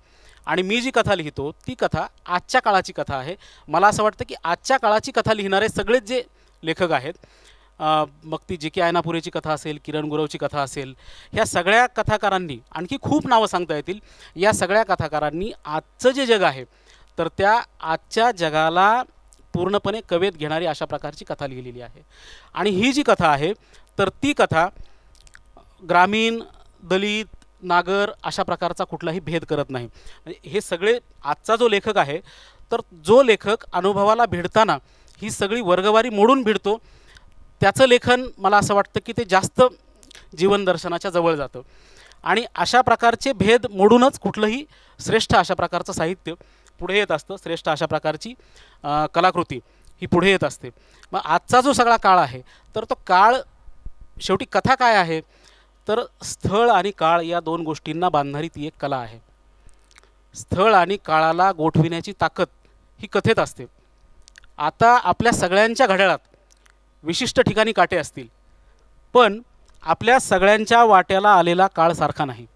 आणि मी जी कथा लिहितो ती कथा आजच्या काळाची कथा आहे. मला असं वाटतं की आजच्या काळाची कथा लिहिणारे सगळेच जे लेखक आहेत, मग ती जी के आयनापुरेची कथा असेल, किरण गुरवची कथा असेल, ह्या सगळ्या कथाकारांनी, आणखी खूप नावं सांगता येतील, या सगळ्या कथाकारांनी आजचं जे जग आहे तर त्या आजच्या जगाला पूर्णपणे कवेत घेणारी अशा प्रकारची कथा लिहिलेली आहे. आणि ही जी कथा आहे तर ती कथा ग्रामीण, दलित, नागर अशा प्रकारचा कुठलाही भेद करत नाही. हे सगळे आजचा जो लेखक आहे तर जो लेखक अनुभवाला भिडताना ही सगळी वर्गवारी मोडून भिडतो त्याचं लेखन मला असं वाटतं की ते जास्त जीवनदर्शनाच्या जवळ जातं. आणि अशा प्रकारचे भेद मोडूनच कुठलंही श्रेष्ठ अशा प्रकारचं साहित्य पुढे येत असतं, श्रेष्ठ अशा प्रकारची कलाकृती ही पुढे येत असते. मग आजचा जो सगळा काळ आहे तर तो काळ शेवटी कथा काय आहे तर स्थळ आणि काळ या 2 गोष्टींना बांधणारी ती एक कला आहे. स्थळ आणि काळाला गोठविण्याची ताकद ही कथेत असते. आता आपल्या सगळ्यांच्या घड्याळात विशिष्ट ठिकाणी काटे असतील, पण आपल्या सगळ्यांच्या वाट्याला आलेला काळ सारखा नाही.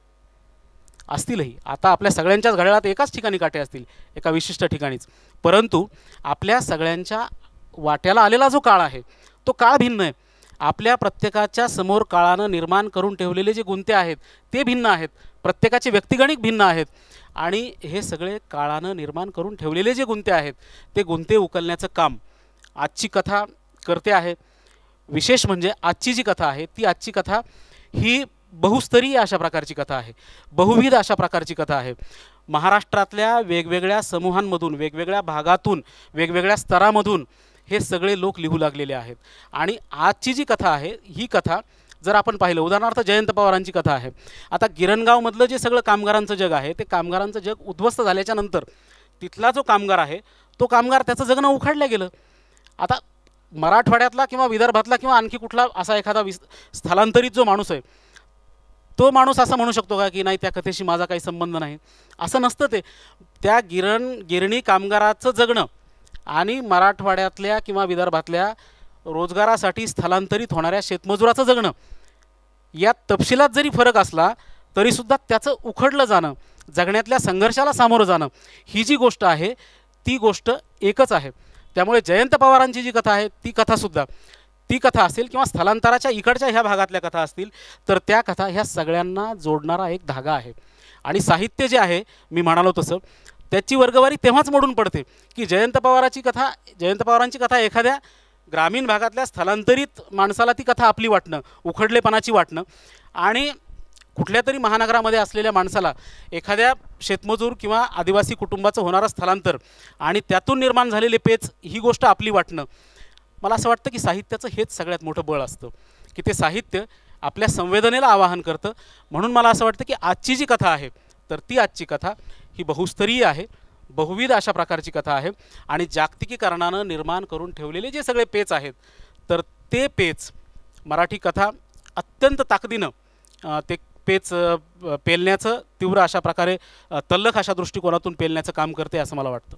असतीलही, आता आपल्या सगळ्यांच्याच घड्याळात एकाच ठिकाणी काटे असतील, एका विशिष्ट ठिकाणीच, परंतु आपल्या सगळ्यांच्या वाट्याला आलेला जो काळ आहे तो काळ भिन्न आहे. आपल्या प्रत्येकाच्या समोर काळानं निर्माण करून ठेवलेले जे गुंते आहेत ते भिन्न आहेत, प्रत्येकाचे व्यक्तिगणिक भिन्न आहेत. आणि हे सगळे काळानं निर्माण करून ठेवलेले जे गुंते आहेत ते गुंते उकलण्याचं काम आजची कथा करते आहे. विशेष म्हणजे आजची जी कथा आहे ती आजची कथा ही बहुस्तरीय अशा प्रकारची कथा आहे, बहुविध अशा प्रकारची कथा आहे. महाराष्ट्रातल्या वेगवेगळ्या समूहांमधून, वेगवेगळ्या भागातून, वेगवेगळ्या स्तरामधून हे सगळे लोक लिहू लागलेले आहेत. आणि आजची जी कथा आहे ही कथा जर आपण पाहिलं, उदाहरणार्थ जयंत पवारांची कथा आहे. आता गिरणगावमधलं जे सगळं कामगारांचं जग आहे ते कामगारांचं जग उद्ध्वस्त झाल्याच्या नंतर तिथला जो कामगार आहे तो कामगार त्याचं जगणं उखाडलं गेलं. आता मराठवाड्यातला किंवा विदर्भातला किंवा आणखी कुठला असा एखादा स्थलांतरित जो माणूस आहे तो माणूस असं म्हणू शकतो का की नाही त्या कथेशी माझा काही संबंध नाही? असं नसतं. ते त्या गिरणी कामगाराचं जगणं आणि मराठवाड्यातल्या किंवा विदर्भातल्या रोजगारासाठी स्थलांतरित होणाऱ्या शेतमजुराचं जगणं या तपशिलात जरी फरक असला तरीसुद्धा त्याचं उखडलं जाणं, जगण्यातल्या संघर्षाला सामोरं जाणं, ही जी गोष्ट आहे ती गोष्ट एकच आहे. त्यामुळे जयंत पवारांची जी कथा आहे ती कथा असेल किंवा स्थलांतराच्या इकडच्या ह्या भागातल्या कथा असतील तर त्या कथा ह्या सगळ्यांना जोडणारा एक धागा आहे. आणि साहित्य जे आहे मी म्हणालो तसं त्याची वर्गवारी तेव्हाच मोडून पडते की जयंत पवारांची कथा एखाद्या ग्रामीण भागातल्या स्थलांतरित माणसाला ती कथा आपली वाटणं, उखडलेपणाची वाटणं, आणि कुठल्या तरी महानगरामध्ये असलेल्या माणसाला एखाद्या शेतमजूर किंवा आदिवासी कुटुंबाचं होणारं स्थलांतर आणि त्यातून निर्माण झालेले पेच ही गोष्ट आपली वाटणं. मला असं वाटतं की साहित्याचं हेच सगळ्यात मोठं बळ असतं की ते साहित्य आपल्या संवेदनेला आवाहन करतं. म्हणून मला असं वाटतं की आजची जी कथा आहे तर ती आजची कथा ही बहुस्तरीय आहे, बहुविध अशा प्रकारची कथा आहे आणि जागतिकीकरणानं निर्माण करून ठेवलेले जे सगळे पेच आहेत तर ते पेच मराठी कथा अत्यंत ताकदीनं ते पेच पेलण्याचं तीव्र अशा प्रकारे तल्लख अशा दृष्टिकोनातून पेलण्याचं काम करते असं मला वाटतं.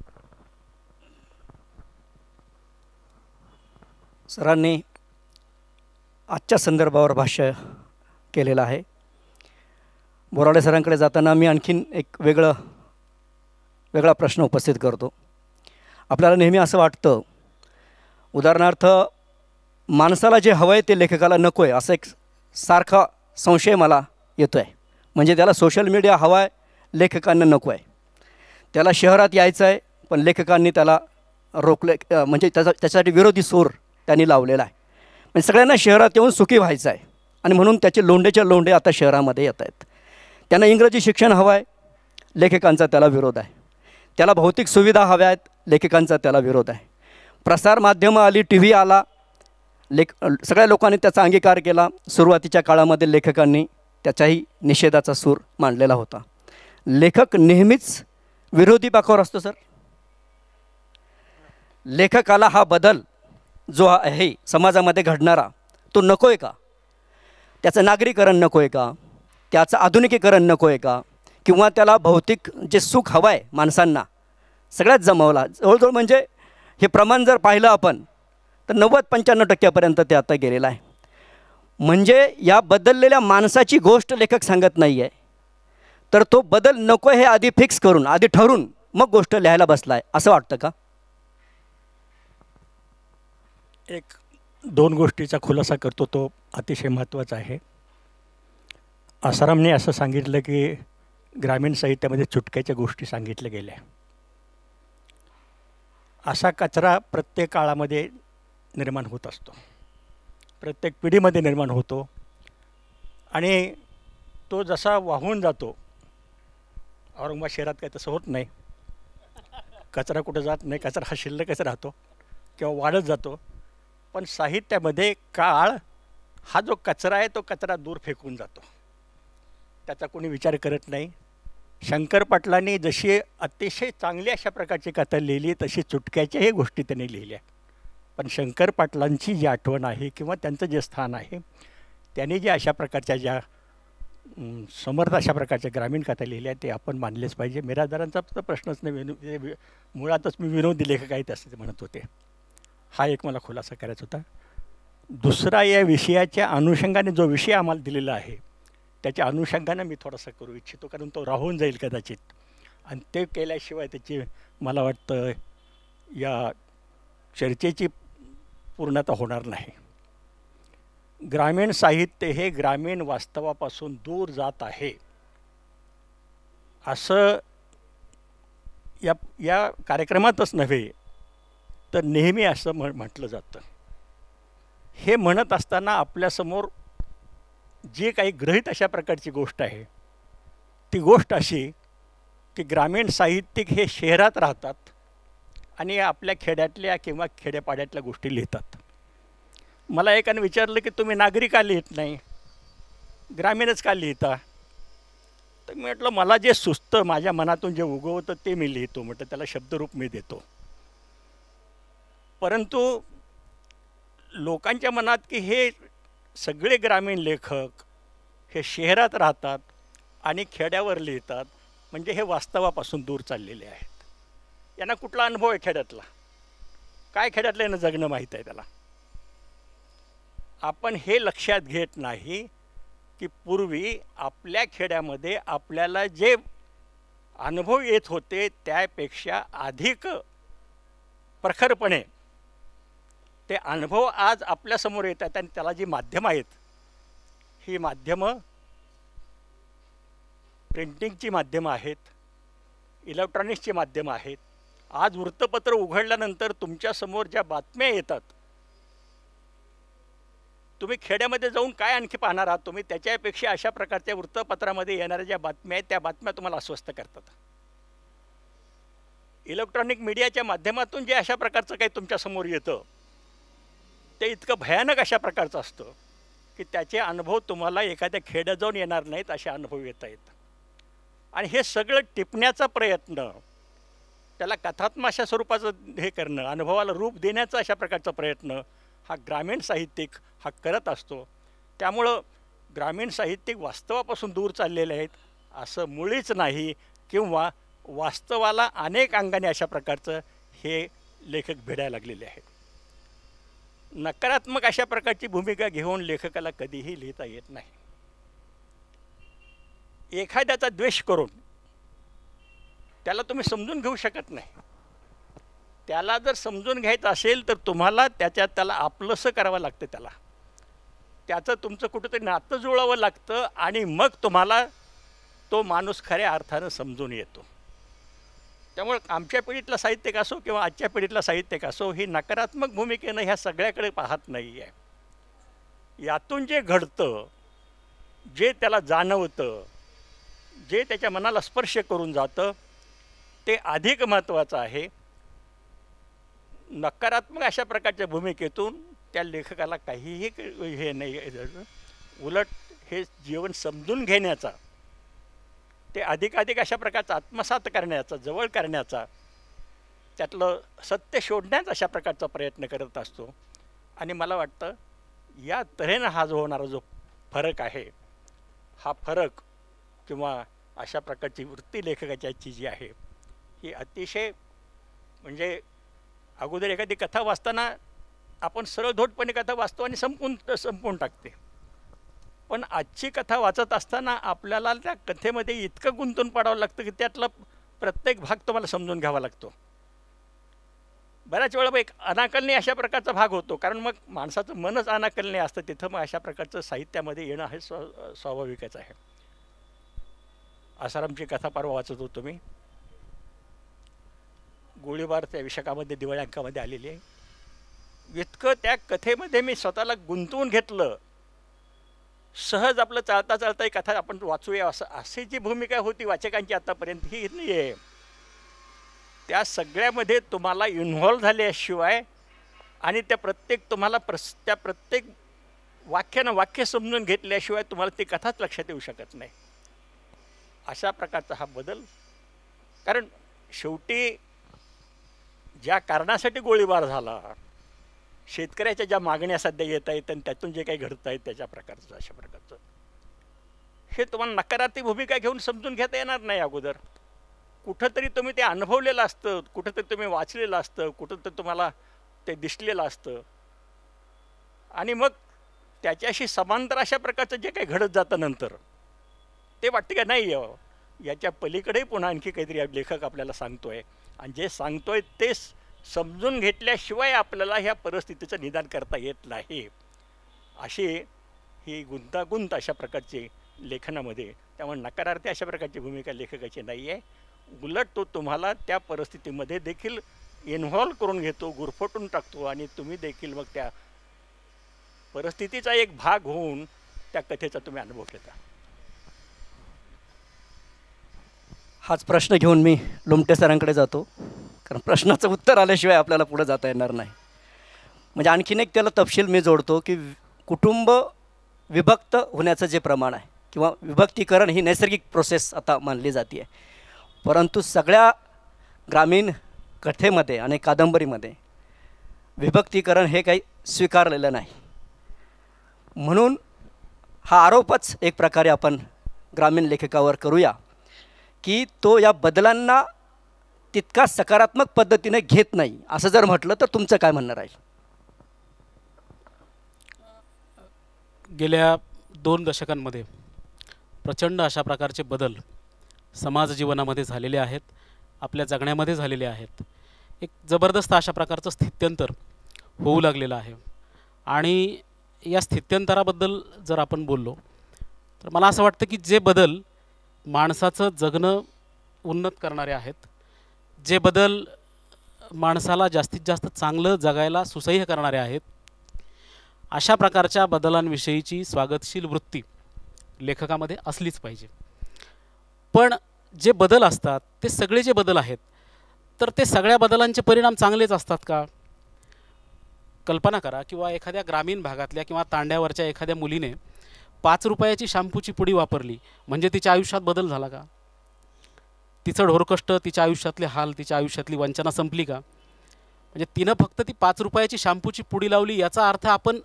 सरांनी आजच्या संदर्भावर भाष्य केलेलं आहे. बोराडे सरांकडे जाताना मी आणखीन एक वेगळा प्रश्न उपस्थित करतो. आपल्याला नेहमी असं वाटतं, उदाहरणार्थ माणसाला जे हवं आहे ते लेखकाला नको आहे असं एक सारखा संशय मला येतो आहे. म्हणजे त्याला सोशल मीडिया हवा आहे, लेखकांना नको आहे. त्याला शहरात यायचं आहे पण लेखकांनी त्याला रोखले, म्हणजे त्याच्यासाठी विरोधी सूर त्यांनी लावलेला आहे. म्हणजे सगळ्यांना शहरात येऊन सुखी व्हायचं आहे आणि म्हणून त्याचे लोंढेच्या लोंढे आता शहरामध्ये येत आहेत. त्यांना इंग्रजी शिक्षण हवं आहे, लेखकांचा त्याला विरोध आहे. त्याला भौतिक सुविधा हव्या आहेत, लेखकांचा त्याला विरोध आहे. प्रसारमाध्यमं आली, टी व्ही आला, सगळ्या लोकांनी त्याचा अंगीकार केला. सुरुवातीच्या काळामध्ये लेखकांनी त्याच्याही निषेधाचा सूर मांडलेला होता. लेखक नेहमीच विरोधी बाकावर असतो सर. लेखकाला हा बदल जो आहे समाजामध्ये घडणारा तो नको आहे का? त्याचं नागरीकरण नको आहे का? त्याचं आधुनिकीकरण नको आहे का? किंवा त्याला भौतिक जे सुख हवं आहे माणसांना सगळ्यात जमवला, जवळजवळ म्हणजे हे प्रमाण जर पाहिलं आपण तर 90-95% ते आता गेलेलं आहे. म्हणजे या बदललेल्या माणसाची गोष्ट लेखक सांगत नाही आहे, तर तो बदल नको हे आधी फिक्स करून, आधी ठरून मग गोष्ट लिहायला बसला आहे असं वाटतं का? एक 2 गोष्टीचा खुलासा करतो, तो अतिशय महत्त्वाचा आहे. आसारामने असं सांगितलं की ग्रामीण साहित्यामध्ये चुटक्याच्या गोष्टी सांगितल्या गेल्या. असा कचरा प्रत्येक काळामध्ये निर्माण होत असतो, प्रत्येक पिढीमध्ये निर्माण होतो आणि तो जसा वाहून जातो. औरंगाबाद शहरात काही तसं होत नाही, कचरा कुठं जात नाही, कचरा हा शिल्लकच राहतो किंवा वाढत जातो. पण साहित्यामध्ये काळ हा जो कचरा आहे तो कचरा दूर फेकून जातो, त्याचा कोणी विचार करत नाही. शंकर पाटलांनी जशी अतिशय चांगली अशा प्रकारची कथा लिहिली तशी चुटक्याच्याही गोष्टी त्यांनी लिहिल्या. पण शंकर पाटलांची जी आठवण आहे किंवा त्यांचं जे स्थान आहे, त्यांनी जे अशा प्रकारच्या ज्या समर्थ अशा प्रकारच्या ग्रामीण कथा लिहिल्या ते आपण मानलेच पाहिजे. मिरासदारांचा तर प्रश्नच नाही, मुळातच मी विनोदी लेखक आहेत असं ते म्हणत होते. हा एक मला खुलासा करायचा होता. दुसरा, या विषयाच्या अनुषंगाने जो विषय आम्हाला दिलेला आहे त्याच्या अनुषंगानं मी थोडासा करू इच्छितो, कारण तो राहून जाईल कदाचित आणि ते केल्याशिवाय त्याची मला वाटतं या चर्चेची पूर्णता होणार नाही. ग्रामीण साहित्य हे ग्रामीण वास्तवापासून दूर जात आहे असं या कार्यक्रमातच नव्हे तर नेहमी असं म्हटलं जातं. हे म्हणत असताना आपल्यासमोर जे काही गृहीत अशा प्रकारची गोष्ट आहे ती गोष्ट अशी की ग्रामीण साहित्यिक हे शहरात राहतात आणि आपल्या खेड्यातल्या किंवा खेड्यापाड्यातल्या गोष्टी लिहितात. मला एकाने विचारलं की तुम्ही नागरिक का लिहित नाही, ग्रामीणच का लिहिता? तर मी म्हटलं मला जे सुचतं, माझ्या मनातून जे उगवतं ते मी लिहितो. म्हटलं त्याला शब्दरूप मी देतो. परंतु लोकांच्या मनात की हे सगळे ग्रामीण लेखक हे शहरात राहतात आणि खेड्यावर लिहितात म्हणजे हे वास्तवापासून दूर चाललेले आहेत. यांना कुठला अनुभव आहे खेड्यातला? काय खेड्यातल्यानं जगणं माहीत आहे त्याला. आपण हे लक्षात घेत नाही की पूर्वी आपल्या खेड्यामध्ये आपल्याला जे अनुभव येत होते त्यापेक्षा अधिक प्रखरपणे ते अनुभव आज आपल्यासमोर येतात. आणि त्याला जी माध्यमं आहेत, ही माध्यमं प्रिंटिंगची माध्यमं आहेत, इलेक्ट्रॉनिक्सची माध्यमं आहेत. आज वृत्तपत्र उघडल्यानंतर तुमच्यासमोर ज्या बातम्या येतात, तुम्ही खेड्यामध्ये जाऊन काय आणखी पाहणार आहात तुम्ही? त्याच्यापेक्षा अशा प्रकारच्या वृत्तपत्रामध्ये येणाऱ्या ज्या बातम्या आहेत त्या बातम्या तुम्हाला अस्वस्थ करतात. इलेक्ट्रॉनिक मीडियाच्या माध्यमातून जे अशा प्रकारचं काही तुमच्यासमोर येतं ते इतकं भयानक अशा प्रकारचं असतं की त्याचे अनुभव तुम्हाला एखाद्या खेड्यात जाऊन येणार नाहीत, असे अनुभव येत आहेत. आणि हे सगळं टिपण्याचा प्रयत्न, त्याला कथात्मक अशा स्वरूपाचं हे करणं, अनुभवाला रूप देण्याचा अशा प्रकारचा प्रयत्न हा ग्रामीण साहित्यिक हा करत असतो. त्यामुळं ग्रामीण साहित्यिक वास्तवापासून दूर चाललेले आहेत असं मुळीच नाही, किंवा वास्तवाला अनेक अंगाने अशा प्रकारचं हे लेखक भिडायला लागलेले आहेत. नकारात्मक अशा प्रकारची भूमिका घेऊन लेखकाला कधीही लिहिता येत नाही. एखाद्याचा द्वेष करून त्याला तुम्ही समजून घेऊ शकत नाही. त्याला जर समजून घ्यायचं असेल तर तुम्हाला त्याला आपलंसं करावं लागतं, त्याचं तुमचं कुठंतरी नातं जुळावं लागतं आणि मग तुम्हाला तो माणूस खऱ्या अर्थानं समजून येतो. त्यामुळे आमच्या पिढीतला साहित्यिक असो किंवा आजच्या पिढीतला साहित्यिक असो, ही नकारात्मक भूमिकेनं ह्या सगळ्याकडे पाहत नाही आहे. यातून जे घडतं, जे त्याला जाणवतं, जे त्याच्या मनाला स्पर्श करून जातं ते अधिक महत्त्वाचं आहे. नकारात्मक अशा प्रकारच्या भूमिकेतून त्या लेखकाला काहीही हे नाही. उलट हे जीवन समजून घेण्याचा, ते अधिकाधिक अशा प्रकारचा आत्मसात करण्याचा, जवळ करण्याचा, त्यातलं सत्य शोधण्याचा अशा प्रकारचा प्रयत्न करत असतो. आणि मला वाटतं या तऱ्हेनं हा जो होणारा जो फरक आहे, हा फरक किंवा अशा प्रकारची वृत्ती लेखकाची जी आहे ही अतिशय, म्हणजे अगोदर एखादी कथा वाचताना आपण सरळधोटपणे कथा वाचतो आणि संपवून टाकते. पण आजची कथा वाचत असताना आपल्याला त्या कथेमध्ये इतकं गुंतून पडावं लागतं की त्यातला प्रत्येक भाग तुम्हाला समजून घ्यावा लागतो. बऱ्याच वेळा एक अनाकलने अशा प्रकारचा भाग होतो, कारण मग माणसाचं मनच अनाकलने असतं. तिथं मग अशा प्रकारचं साहित्यामध्ये येणं हे स्वाभाविकच आहे. आसारामची कथा परवा वाचत होतो मी. गोळीबार त्या विशाखामध्ये दिवाळी अंकामध्ये आलेली आहे. इतकं त्या कथेमध्ये मी स्वतःला गुंतवून घेतलं. सहज आपलं चालता चालता एक कथा आपण वाचूया अशी जी भूमिका होती वाचकांची आत्तापर्यंत, ही नाही आहे. त्या सगळ्यामध्ये तुम्हाला इन्व्हॉल्व झाल्याशिवाय आणि तुम्हाला त्या प्रत्येक वाक्यानं वाक्य समजून घेतल्याशिवाय तुम्हाला ती कथाच लक्षात येऊ शकत नाही. अशा प्रकारचा हा बदल, कारण शेवटी ज्या कारणासाठी गोळीबार झाला, शेतकऱ्याच्या ज्या मागण्या सध्या येत आहेत आणि त्यातून जे काही घडत आहेत त्याच्या प्रकारचं, अशा प्रकारचं हे तुम्हाला नकारात्मक भूमिका घेऊन समजून घेता येणार नाही. अगोदर कुठंतरी तुम्ही ते अनुभवलेलं असतं, कुठंतरी तुम्ही वाचलेलं असतं, कुठंतरी तुम्हाला ते दिसलेलं असतं आणि मग त्याच्याशी समांतर अशा प्रकारचं जे काही घडत जातं नंतर ते वाटतं का नाही याच्या पलीकडेही पुन्हा आणखी काहीतरी लेखक आपल्याला सांगतोय. आणि जे सांगतोय ते समजून घेतल्याशिवाय आपल्याला ह्या परिस्थितीचं निदान करता येत नाही. अशी ही गुंतागुंत अशा प्रकारची लेखनामध्ये, त्यामुळे नकारार्थी अशा प्रकारची भूमिका लेखकाची नाही आहे. उलट तो तुम्हाला त्या परिस्थितीमध्ये देखील इन्व्हॉल्व करून घेतो, गुरफटून टाकतो आणि तुम्ही देखील मग त्या परिस्थितीचा एक भाग होऊन त्या कथेचा तुम्ही अनुभव घेता. हाच प्रश्न घेऊन मी लोमटे सरांकडे जातो, कारण प्रश्नाचं उत्तर आल्याशिवाय आपल्याला पुढे जाता येणार नाही. म्हणजे आणखीन एक त्याला तपशील मी जोडतो की कुटुंब विभक्त होण्याचं जे प्रमाण आहे किंवा विभक्तीकरण ही नैसर्गिक प्रोसेस आता मानली जाते आहे, परंतु सगळ्या ग्रामीण कथेमध्ये आणि कादंबरीमध्ये विभक्तीकरण हे काही स्वीकारलेलं नाही. म्हणून हा आरोपच एक प्रकारे आपण ग्रामीण लेखकावर करूया की तो या बदलांना तितका सकारात्मक पद्धतीने घेत नाही असं जर म्हटलं तर तुमचं काय म्हणणं राहील? गेल्या 2 दशकांमध्ये प्रचंड अशा प्रकारचे बदल समाज जीवनामध्ये झालेले आहेत, आपल्या जगण्यामध्ये झालेले आहेत. एक जबरदस्त अशा प्रकारचं स्थित्यंतर होऊ लागलेलं आहे. आणि या स्थित्यंतराबद्दल जर आपण बोललो तर मला असं वाटतं की जे बदल माणसाचं जगणं उन्नत करणारे आहेत, जे बदल माणसाला जास्तीत जास्त चांगलं जगायला सुसह्य करणारे आहेत, अशा प्रकारच्या बदलांविषयीची स्वागतशील वृत्ती लेखकामध्ये असलीच पाहिजे. पण जे बदल असतात ते सगळे जे बदल आहेत तर ते सगळ्या बदलांचे परिणाम चांगलेच असतात का? कल्पना करा किंवा एखाद्या ग्रामीण भागातल्या किंवा तांड्यावरच्या एखाद्या मुलीने 5 रुपयाची शॅम्पूची पुडी वापरली म्हणजे तिच्या आयुष्यात बदल झाला का? तिचं ढोरकष्ट, तिच्या आयुष्यातले हाल, तिच्या आयुष्यातली वंचना संपली का? म्हणजे तिनं फक्त ती 5 रुपयाची शॅम्पूची पुडी लावली याचा अर्थ आपण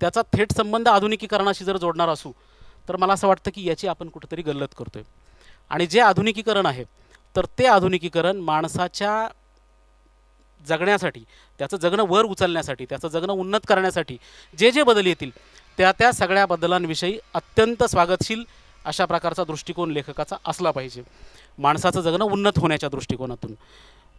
त्याचा थेट संबंध आधुनिकीकरणाशी जर जोडणार असू तर मला असं वाटतं की याची आपण कुठेतरी गल्लत करतो आहे. आणि जे आधुनिकीकरण आहे तर ते आधुनिकीकरण माणसाच्या जगण्यासाठी, त्याचं जगणं वर उचलण्यासाठी, त्याचं जगणं उन्नत करण्यासाठी जे जे बदल येतील त्या सगळ्या बदलांविषयी अत्यंत स्वागतशील अशा प्रकारचा दृष्टिकोन लेखकाचा असला पाहिजे, माणसाचं जगणं उन्नत होण्याच्या दृष्टिकोनातून.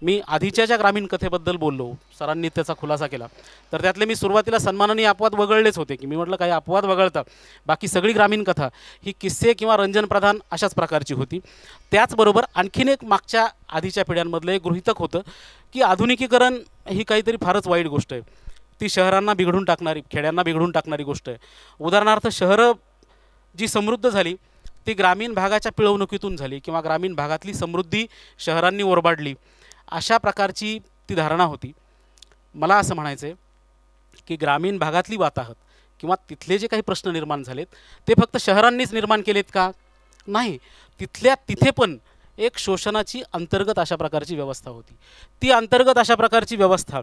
मी आधीच्या ज्या ग्रामीण कथेबद्दल बोललो, सरांनी त्याचा खुलासा केला, तर त्यातले मी सुरुवातीला सन्मानाने अपवाद वगळलेच होते की मी म्हटलं काही अपवाद वगळता बाकी सगळी ग्रामीण कथा ही किस्से किंवा रंजनप्रधान अशाच प्रकारची होती. त्याचबरोबर आणखीन एक मागच्या आधीच्या पिढ्यांमधलं एक गृहीतक होतं की आधुनिकीकरण ही काहीतरी फारच वाईट गोष्ट आहे, ती शहरांना बिघडून टाकणारी, खेड्यांना बिघडून टाकणारी गोष्ट आहे. उदाहरणार्थ शहरं जी समृद्ध झाली ती ग्रामीण भागाच्या पिळवणुकीतून झाली किंवा ग्रामीण भागातली समृद्धी शहरांनी ओरबाडली, अशा प्रकारची ती धारणा होती. मला असं म्हणायचं आहे की ग्रामीण भागातली वाताहत किंवा तिथले जे काही प्रश्न निर्माण झालेत ते फक्त शहरांनीच निर्माण केलेत का? नाही, तिथे पण एक शोषणाची अंतर्गत अशा प्रकारची व्यवस्था होती. ती अंतर्गत अशा प्रकारची व्यवस्था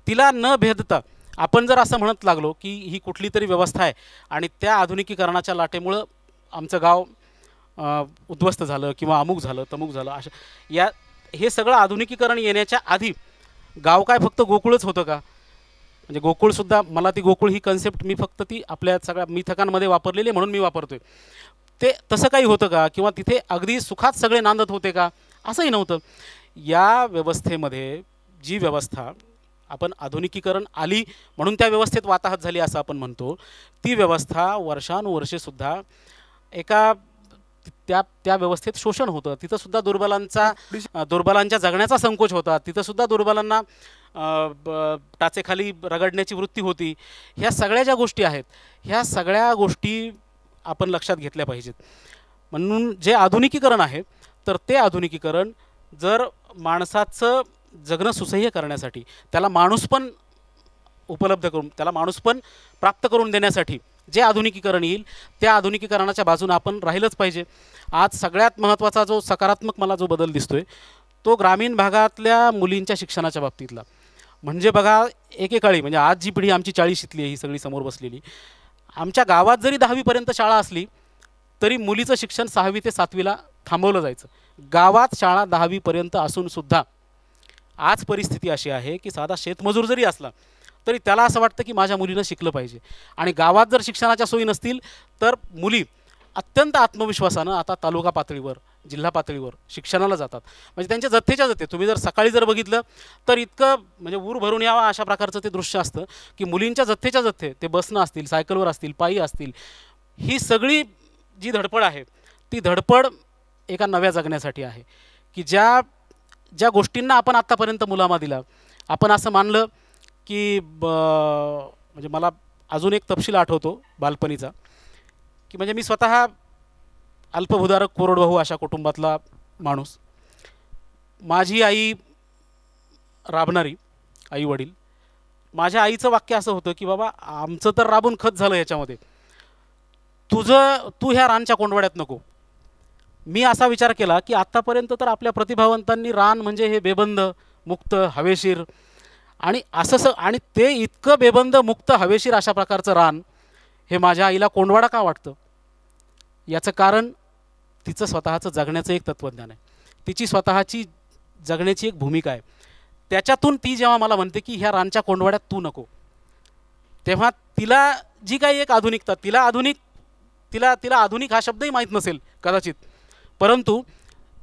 तिला न भेदता आपण जर असं म्हणत लागलो की ही कुठली तरी व्यवस्था आहे आणि त्या आधुनिकीकरणाच्या लाटेमुळं आमचं गाव उद्ध्वस्त झालं किंवा अमुक झालं तमुक झालं, अशा हे सगळं आधुनिकीकरण येण्याच्या आधी गाव काय फक्त गोकुळच होतं का? म्हणजे गोकुळसुद्धा, मला ती गोकुळ ही कन्सेप्ट मी फक्त ती आपल्या सगळ्या मिथकांमध्ये वापरलेली म्हणून मी वापरतोय. ते तसं काही होतं का? किंवा तिथे अगदी सुखात सगळे नांदत होते का? असंही नव्हतं. या व्यवस्थेमध्ये जी व्यवस्था आपण आधुनिकीकरण आली म्हणून त्या व्यवस्थेत वाताहत झाली असं आपण म्हणतो, ती व्यवस्था वर्षानुवर्षेसुद्धा एका त्या व्यवस्थेत शोषण होतं. तिथंसुद्धा दुर्बलांच्या जगण्याचा संकोच होता, तिथंसुद्धा दुर्बलांना टाचेखाली रगडण्याची वृत्ती होती. ह्या सगळ्या ज्या गोष्टी आहेत ह्या सगळ्या गोष्टी आपण लक्षात घेतल्या पाहिजेत. म्हणून जे आधुनिकीकरण आहे तर ते आधुनिकीकरण जर माणसाचं जगणं सुसह्य करण्यासाठी, त्याला माणूसपण उपलब्ध करून, त्याला माणूसपण प्राप्त करून देण्यासाठी जे आधुनिकीकरण येईल त्या आधुनिकीकरणाच्या बाजूने आपण राहिलंच पाहिजे. आज सगळ्यात महत्त्वाचा जो सकारात्मक मला जो बदल दिसतोय तो ग्रामीण भागातल्या मुलींच्या शिक्षणाच्या बाबतीतला. म्हणजे बघा, एकेकाळी म्हणजे आज जी पिढी आमची 40शीतली आहे ही सगळी समोर बसलेली, आमच्या गावात जरी 10वीपर्यंत शाळा असली तरी मुलीचं शिक्षण 6वी ते 7वीला थांबवलं जायचं. गावात शाळा 10वीपर्यंत असूनसुद्धा आज परिस्थिती अशी आहे की साधा शेतमजूर जरी असला तरी त्याला असं वाटतं की माझ्या मुलीनं शिकलं पाहिजे. आणि गावात जर शिक्षणाच्या सोयी नसतील तर मुली अत्यंत आत्मविश्वासानं आता तालुका पातळीवर, जिल्हा पातळीवर शिक्षणाला जातात. म्हणजे त्यांच्या जथ्थेच्या जथ्थे तुम्ही जर सकाळी जर बघितलं तर इतकं म्हणजे ऊर भरून यावा अशा प्रकारचं ते दृश्य असतं की मुलींच्या जथ्थेच्या जथ्थे ते बसनं असतील, सायकलवर असतील, पायी असतील. ही सगळी जी धडपड आहे ती धडपड एका नव्या जगण्यासाठी आहे की ज्या गोष्टींना आपण आत्तापर्यंत मुलामा दिला. आपण असं मानलं की म्हणजे मला अजून एक तपशील आठवतो बालपणीचा की म्हणजे मी स्वतः अल्पभूधारक कोरडवाहू अशा कुटुंबातला माणूस. माझी आई राबणारी, आई वडील. माझ्या आईचं वाक्य असं होतं की बाबा आमचं तर राबून खत झालं याच्यामध्ये, तू ह्या रानच्या कोंडवाड्यात नको. मी असा विचार केला की आत्तापर्यंत तर आपल्या प्रतिभावंतांनी रान म्हणजे हे बेबंद, मुक्त, हवेशीर आणि ते इतकं बेबंद, मुक्त, हवेशीर अशा प्रकारचं रान हे माझ्या आईला कोंडवाडा का वाटतं? याचं कारण तिचं स्वतःचं जगण्याचं एक तत्त्वज्ञान आहे, तिची स्वतःची जगण्याची एक भूमिका आहे. त्याच्यातून ती जेव्हा मला म्हणते की ह्या रानच्या कोंडवाड्यात तू नको, तेव्हा तिला जी काही एक आधुनिकता, तिला आधुनिक हा शब्दही माहीत नसेल कदाचित, परंतु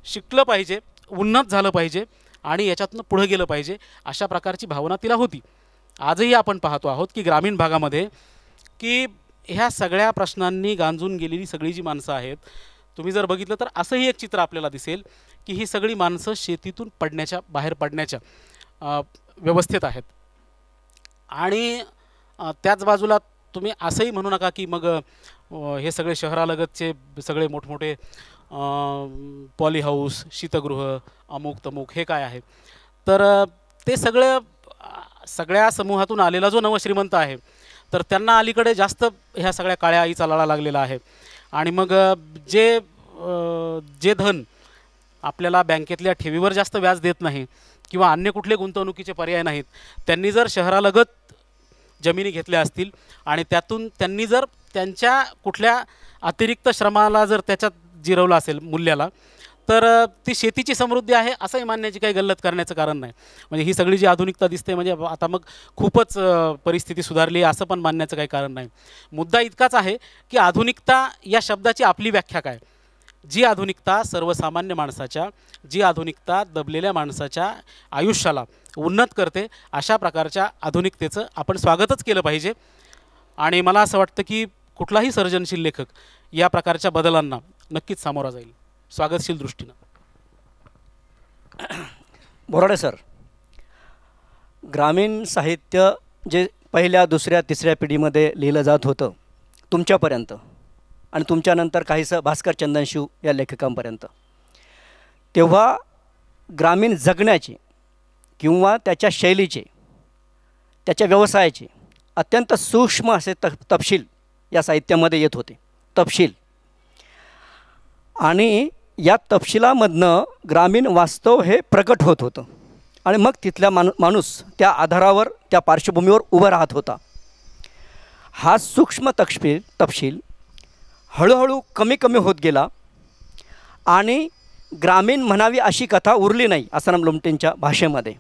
शिकलं पाहिजे, उन्नत झालं पाहिजे आणि याच्यातनं पुढं गेलं पाहिजे अशा प्रकारची भावना तिला होती. आजही आपण पाहतो आहोत की ग्रामीण भागामध्ये की ह्या सगळ्या प्रश्नांनी गांजून गेलेली सगळी जी माणसं आहेत, तुम्ही जर बघितलं तर असंही एक चित्र आपल्याला दिसेल की ही सगळी माणसं शेतीतून बाहेर पडण्याच्या व्यवस्थेत आहेत. आणि त्याच बाजूला तुम्ही असंही म्हणू नका की मग हे सगळे शहरालगतचे सगळे मोठमोठे पॉली हाऊस, शीतगृह, अमुक तमुक हे काय आहे, तर ते सगळ्या समूहातून आलेला जो नवश्रीमंत आहे, तर त्यांना अलीकडे जास्त ह्या सगळ्या काळ्या आईचा लळा लागलेला आहे. आणि मग जे धन आपल्याला बँकेतल्या ठेवीवर जास्त व्याज देत नाही किंवा अन्य कुठले गुंतवणुकीचे पर्याय नाहीत, त्यांनी जर शहरालगत जमिनी घेतल्या असतील आणि त्यातून त्यांनी जर त्यांच्या कुठल्या अतिरिक्त श्रमाला जर त्याच्यात जिरवलं असेल मूल्याला, तर ती शेतीची समृद्धी आहे असंही मानण्याची काही गल्लत करण्याचं कारण नाही. म्हणजे ही सगळी जी आधुनिकता दिसते म्हणजे आता मग खूपच परिस्थिती सुधारली असं पण मानण्याचं काही कारण नाही. मुद्दा इतकाच आहे की आधुनिकता या शब्दाची आपली व्याख्या काय. जी आधुनिकता सर्वसामान्य माणसाच्या, जी आधुनिकता दबलेल्या माणसाच्या आयुष्याला उन्नत करते, अशा प्रकारच्या आधुनिकतेचं आपण स्वागतच केलं पाहिजे. आणि मला असं वाटतं की कुठलाही सर्जनशील लेखक या प्रकारच्या बदलांना नक्कीच सामोरा जाईल स्वागतशील दृष्टीनं. बोराडे सर, ग्रामीण साहित्य जे पहिल्या, दुसऱ्या, तिसऱ्या पिढीमध्ये लिहिलं जात होतं तुमच्यापर्यंत आणि तुमच्यानंतर काहीसं भास्कर चंदनशिव या लेखकांपर्यंत, तेव्हा ग्रामीण जगण्याचे किंवा त्याच्या शैलीचे, त्याच्या व्यवसायाचे अत्यंत सूक्ष्म असे तपशील या साहित्यामध्ये येत होते. तपशील, आणि या तपशिलामधनं ग्रामीण वास्तव हे प्रकट होत होतं आणि मग तिथल्या माणूस त्या आधारावर, त्या पार्श्वभूमीवर उभं राहत होता. हा सूक्ष्म तपशील हळूहळू कमी कमी होत गेला आणि ग्रामीण म्हणावी अशी कथा उरली नाही आसाराम लुमटेंच्या भाषेमध्ये.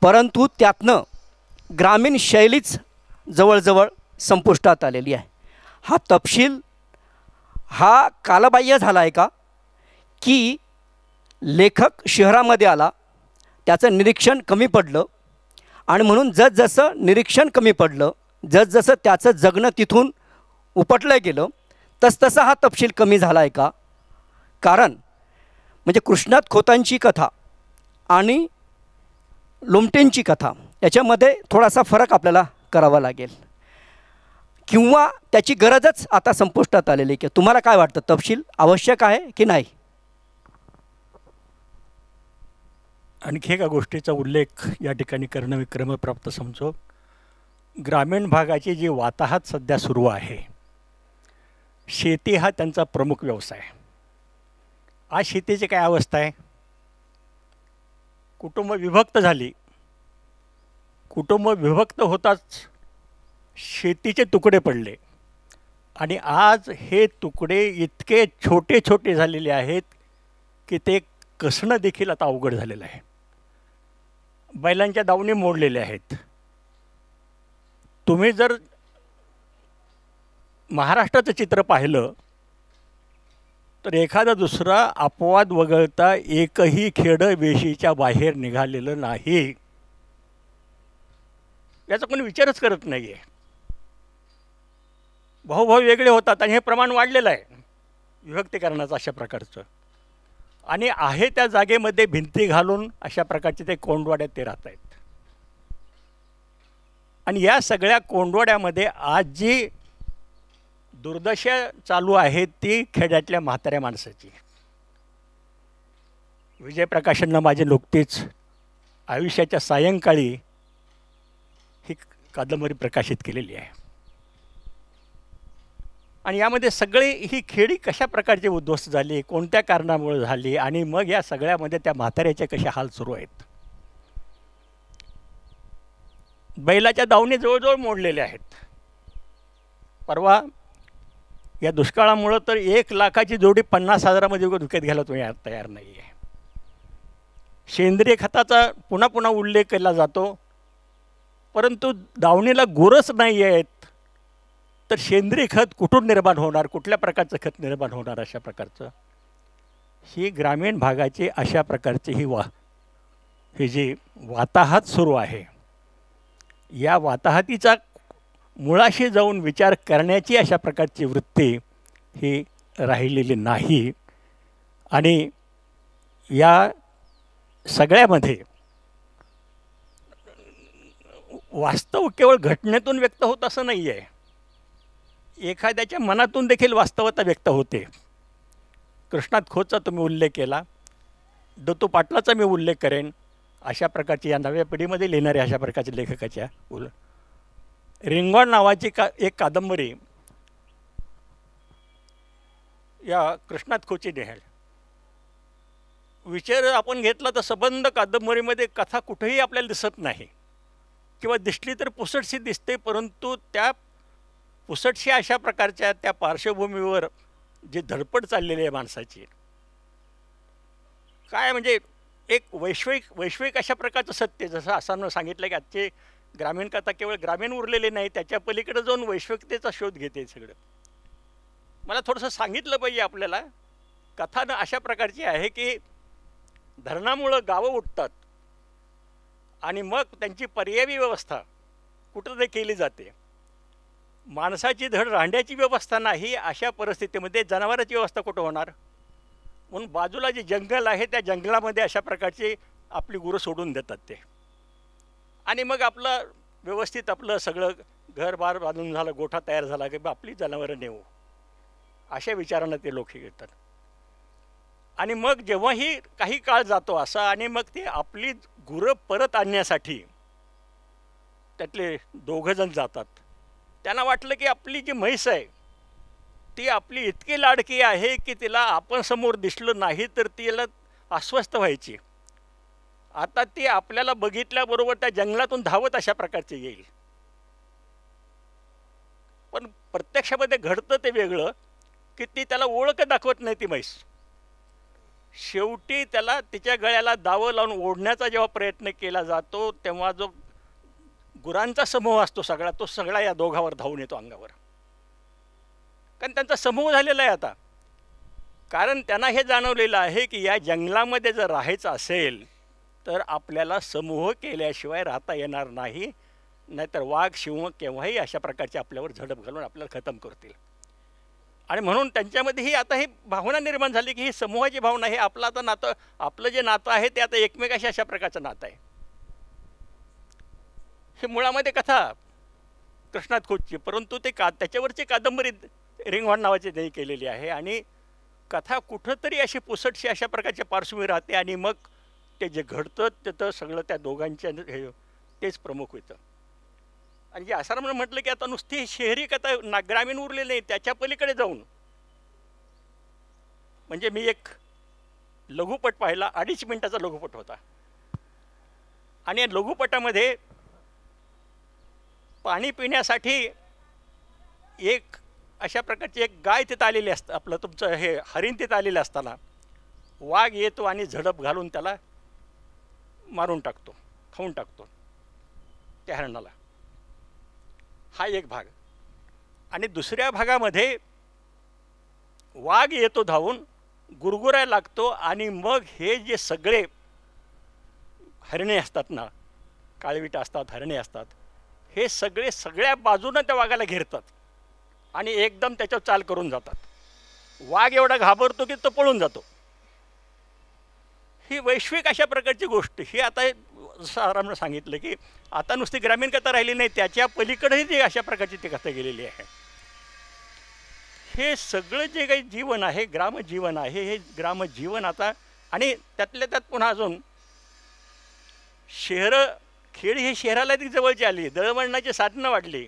परंतु त्यातनं ग्रामीण शैलीच जवळजवळ संपुष्टात आलेली आहे. हा तपशील हा कालबाह्य झाला आहे का, की लेखक शहरामध्ये आला, त्याचं निरीक्षण कमी पडलं आणि म्हणून जसजसं निरीक्षण कमी पडलं, जसजसं त्याचं जगणं तिथून उपटलं गेलं, तसतसा हा तपशील कमी झाला आहे का. कारण म्हणजे कृष्णात खोतांची कथा आणि लुमटेंची कथा याच्यामध्ये थोडासा फरक आपल्याला करावा लागेल किंवा त्याची गरजच आता संपुष्टात आलेली की. तुम्हाला काय वाटतं, तपशील आवश्यक आहे की नाही? आणखी एका गोष्टीचा उल्लेख या ठिकाणी करणं विक्रमप्राप्त समजो. ग्रामीण भागाची जी वाताहत सध्या सुरू आहे, शेती हा त्यांचा प्रमुख व्यवसाय. आज शेतीची काय अवस्था आहे, कुटुंब विभक्त झाली. कुटुंब विभक्त होताच शेतीचे तुकडे पडले आणि आज हे तुकडे इतके छोटे छोटे झालेले आहेत की ते कसणं देखील आता अवघड झालेलं आहे. बैलांच्या दावणी मोडलेल्या आहेत. तुम्ही जर महाराष्ट्राचं चित्र पाहिलं तर एखादा दुसरा अपवाद वगळता एकही खेडं वेशीच्या बाहेर निघालेलं नाही. याचा कोणी विचारच करत नाही आहे. भाऊभाऊ वेगळे होतात आणि हे प्रमाण वाढलेलं आहे विभक्तीकरणाचं अशा प्रकारचं. आणि आहे त्या जागेमध्ये भिंती घालून अशा प्रकारचे ते कोंडवाड्यात ते राहत आहेत. आणि या सगळ्या कोंडवाड्यामध्ये आज जी दुर्दशा चालू आहे ती खेड्यातल्या म्हाताऱ्या माणसाची. विजयप्रकाशांना माझी नुकतीच आयुष्याच्या सायंकाळी ही कादंबरी प्रकाशित केलेली आहे. आणि यामध्ये सगळी ही खेडी कशा प्रकारची उद्ध्वस्त झाली, कोणत्या कारणामुळे झाली आणि मग या सगळ्यामध्ये त्या म्हाताऱ्याचे कसे हाल सुरू आहेत. बैलाच्या दावणी जवळजवळ मोडलेले आहेत. परवा या दुष्काळामुळं तर 1 लाखाची जोडी 50,000मध्ये विकत घ्यायला तुम्ही तयार नाही आहे. सेंद्रिय खताचा पुन्हा पुन्हा उल्लेख केला जातो, परंतु दावणीला गुरच नाही आहेत तर सेंद्रिय खत कुठून निर्माण होणार, कुठल्या प्रकारचं खत निर्माण होणार? अशा प्रकारचं ही ग्रामीण भागाची अशा प्रकारची ही जी वाताहत सुरू आहे, या वाताहतीचा मुळाशी जाऊन विचार करण्याची अशा प्रकारची वृत्ती ही राहिलेली नाही. आणि या सगळ्यामध्ये वास्तव केवळ घटनेतून व्यक्त होत असं नाही आहे, एखाद्याच्या मनातून देखील वास्तवता व्यक्त होते. कृष्णात खोचा तुम्ही उल्लेख केला, दत्तू पाटलाचा मी उल्लेख करेन. अशा प्रकारची या नव्या पिढीमध्ये लिहिणाऱ्या अशा प्रकारच्या लेखकाच्या रिंगण नावाची एक कादंबरी या कृष्णात खोची लिहिली. विचार आपण घेतला तर संबंध कादंबरीमध्ये कथा कुठेही आपल्याला दिसत नाही, किंवा दिसली तर पुसटशी दिसते, परंतु त्या पुसटशी अशा प्रकारच्या त्या पार्श्वभूमीवर जी धडपड चाललेली आहे माणसाची, काय म्हणजे एक वैश्विक अशा प्रकारचं सत्य, जसं आसामनं सांगितलं की आजचे ग्रामीण कथा केवळ ग्रामीण उरलेले नाही, त्याच्या पलीकडे जाऊन वैश्विकतेचा शोध घेते सगळं. मला थोडंसं सांगितलं पाहिजे आपल्याला. कथा अशा प्रकारची आहे की धरणामुळं गावं उठतात आणि मग त्यांची पर्यायी व्यवस्था कुठंतरी केली जाते. माणसाची धड राहण्याची व्यवस्था नाही, अशा परिस्थितीमध्ये जनावरांची व्यवस्था कुठं होणार? म्हणून बाजूला जे जंगल आहे त्या जंगलामध्ये अशा प्रकारची आपली गुरं सोडून देतात ते, आणि मग आपलं व्यवस्थित आपलं सगळं घरबार बांधून झालं, गोठा तयार झाला की आपली जनावरं नेऊ, अशा विचारानं ते लोक घेतात. आणि मग जेव्हाही काही काळ जातो असा, आणि मग ते आपली गुरं परत आणण्यासाठी त्यातले दोघंजण जातात. त्यांना वाटलं की आपली जी म्हैस आहे ती आपली इतकी लाडकी आहे की तिला आपण समोर दिसलं नाही तर तिला अस्वस्थ व्हायची. आता ती आपल्याला बघितल्याबरोबर त्या जंगलातून धावत अशा प्रकारचे येईल. पण प्रत्यक्षामध्ये घडतं ते वेगळं की ती त्याला ओळख दाखवत नाही ती म्हैस. शेवटी त्याला तिच्या गळ्याला दावं लावून ओढण्याचा जेव्हा प्रयत्न केला जातो तेव्हा जो गुरांचा समूह असतो सगळा, तो सगळा या दोघावर धावून येतो अंगावर. कारण त्यांचा समूह झालेला आहे आता. कारण त्यांना हे जाणवलेलं आहे की या जंगलामध्ये जर राहायचं असेल तर आपल्याला समूह केल्याशिवाय राहता येणार नाही, नाहीतर वाघ सिंह केव्हाही अशा प्रकारचे आपल्यावर झडप घालून आपल्याला खतम करतील. आणि म्हणून त्यांच्यामध्ये ही आता ही भावना निर्माण झाली की ही समूहाची भावना, हे आपलं आता नातं, आपलं जे नातं आहे ते आता एकमेकाशी अशा प्रकारचं नातं आहे. हे मुळामध्ये कथा कृष्णात खोची, परंतु ते त्याच्यावरची कादंबरी रिंगण नावाची त्यांनी केलेली आहे. आणि कथा कुठंतरी अशी पुसटशी अशा प्रकारच्या पार्श्वभूमी राहते, आणि मग ते जे घडतं तिथं सगळं त्या दोघांच्या हे तेच प्रमुख होतं. आणि जे आसारामनं म्हटलं की आता नुसती शहरी कथा ग्रामीण उरलेली नाही, त्याच्या पलीकडे जाऊन, म्हणजे मी एक लघुपट पाहिला, 2.5 मिनिटाचा लघुपट होता, आणि या लघुपटामध्ये पाणी पिण्यासाठी एक अशा प्रकारची एक गाय तिथं आलेली असतं, आपलं तुमचं हे हरिण तिथं आलेलं असताना वाघ येतो आणि झडप घालून त्याला मारून टाकतो, खाऊन टाकतो त्या हरणाला. हा एक भाग. आणि दुसऱ्या भागामध्ये वाघ येतो धावून, गुरगुरायला लागतो, आणि मग हे जे सगळे हरणे असतात ना, काळविटा असतात, हरणे असतात, हे सगळे सगळ्या बाजूनं त्या वाघाला घेरतात आणि एकदम त्याच्यावर चाल करून जातात. वाघ एवढा घाबरतो की तो पळून जातो. ही वैश्विक अशा प्रकारची गोष्ट ही आता जसं आरामनं सांगितलं की आता नुसती ग्रामीण कथा राहिली नाही, त्याच्या पलीकडेही जी अशा प्रकारची ती कथा गेलेली आहे. हे सगळं जे काही जीवन आहे, ग्रामजीवन आहे, हे ग्रामजीवन आता, आणि त्यातल्या त्यात पुन्हा अजून शहरं, खेड ही शहराला ती जवळची आली, दळणवळणाची साधनं वाढली.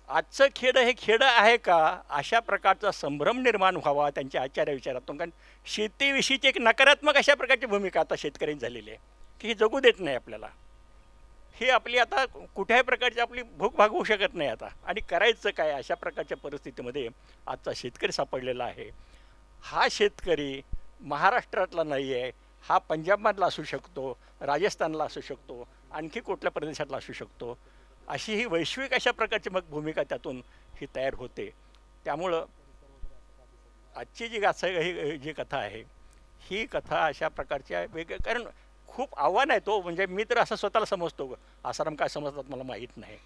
आजचं खेड हे खेड आहे का, अशा प्रकारचा संभ्रम निर्माण व्हावा त्यांच्या आचार्य विचारातून. कारण शेतीविषयीची एक नकारात्मक अशा प्रकारची भूमिका आता शेतकऱ्यांची झालेली आहे की हे जगू देत नाही आपल्याला, ही आपली आता कुठल्याही प्रकारची आपली भूक भागवू शकत नाही आता, आणि करायचं काय अशा प्रकारच्या परिस्थितीमध्ये आजचा शेतकरी सापडलेला आहे. हा शेतकरी महाराष्ट्रातला नाही आहे, हा पंजाबमधला असू शकतो, राजस्थानला असू शकतो, आणखी कुठल्या प्रदेशातला असू शकतो. अशी ही वैश्विक अशा प्रकारची मग भूमिका त्यातून ही तयार होते. त्यामुळं आजची जी ही जी कथा आहे, ही कथा अशा प्रकारच्या वेगळ्या, कारण खूप आव्हान आहे तो, म्हणजे मी तर असं स्वतःला समजतो, आसाराम काय समजतात मला माहीत नाही,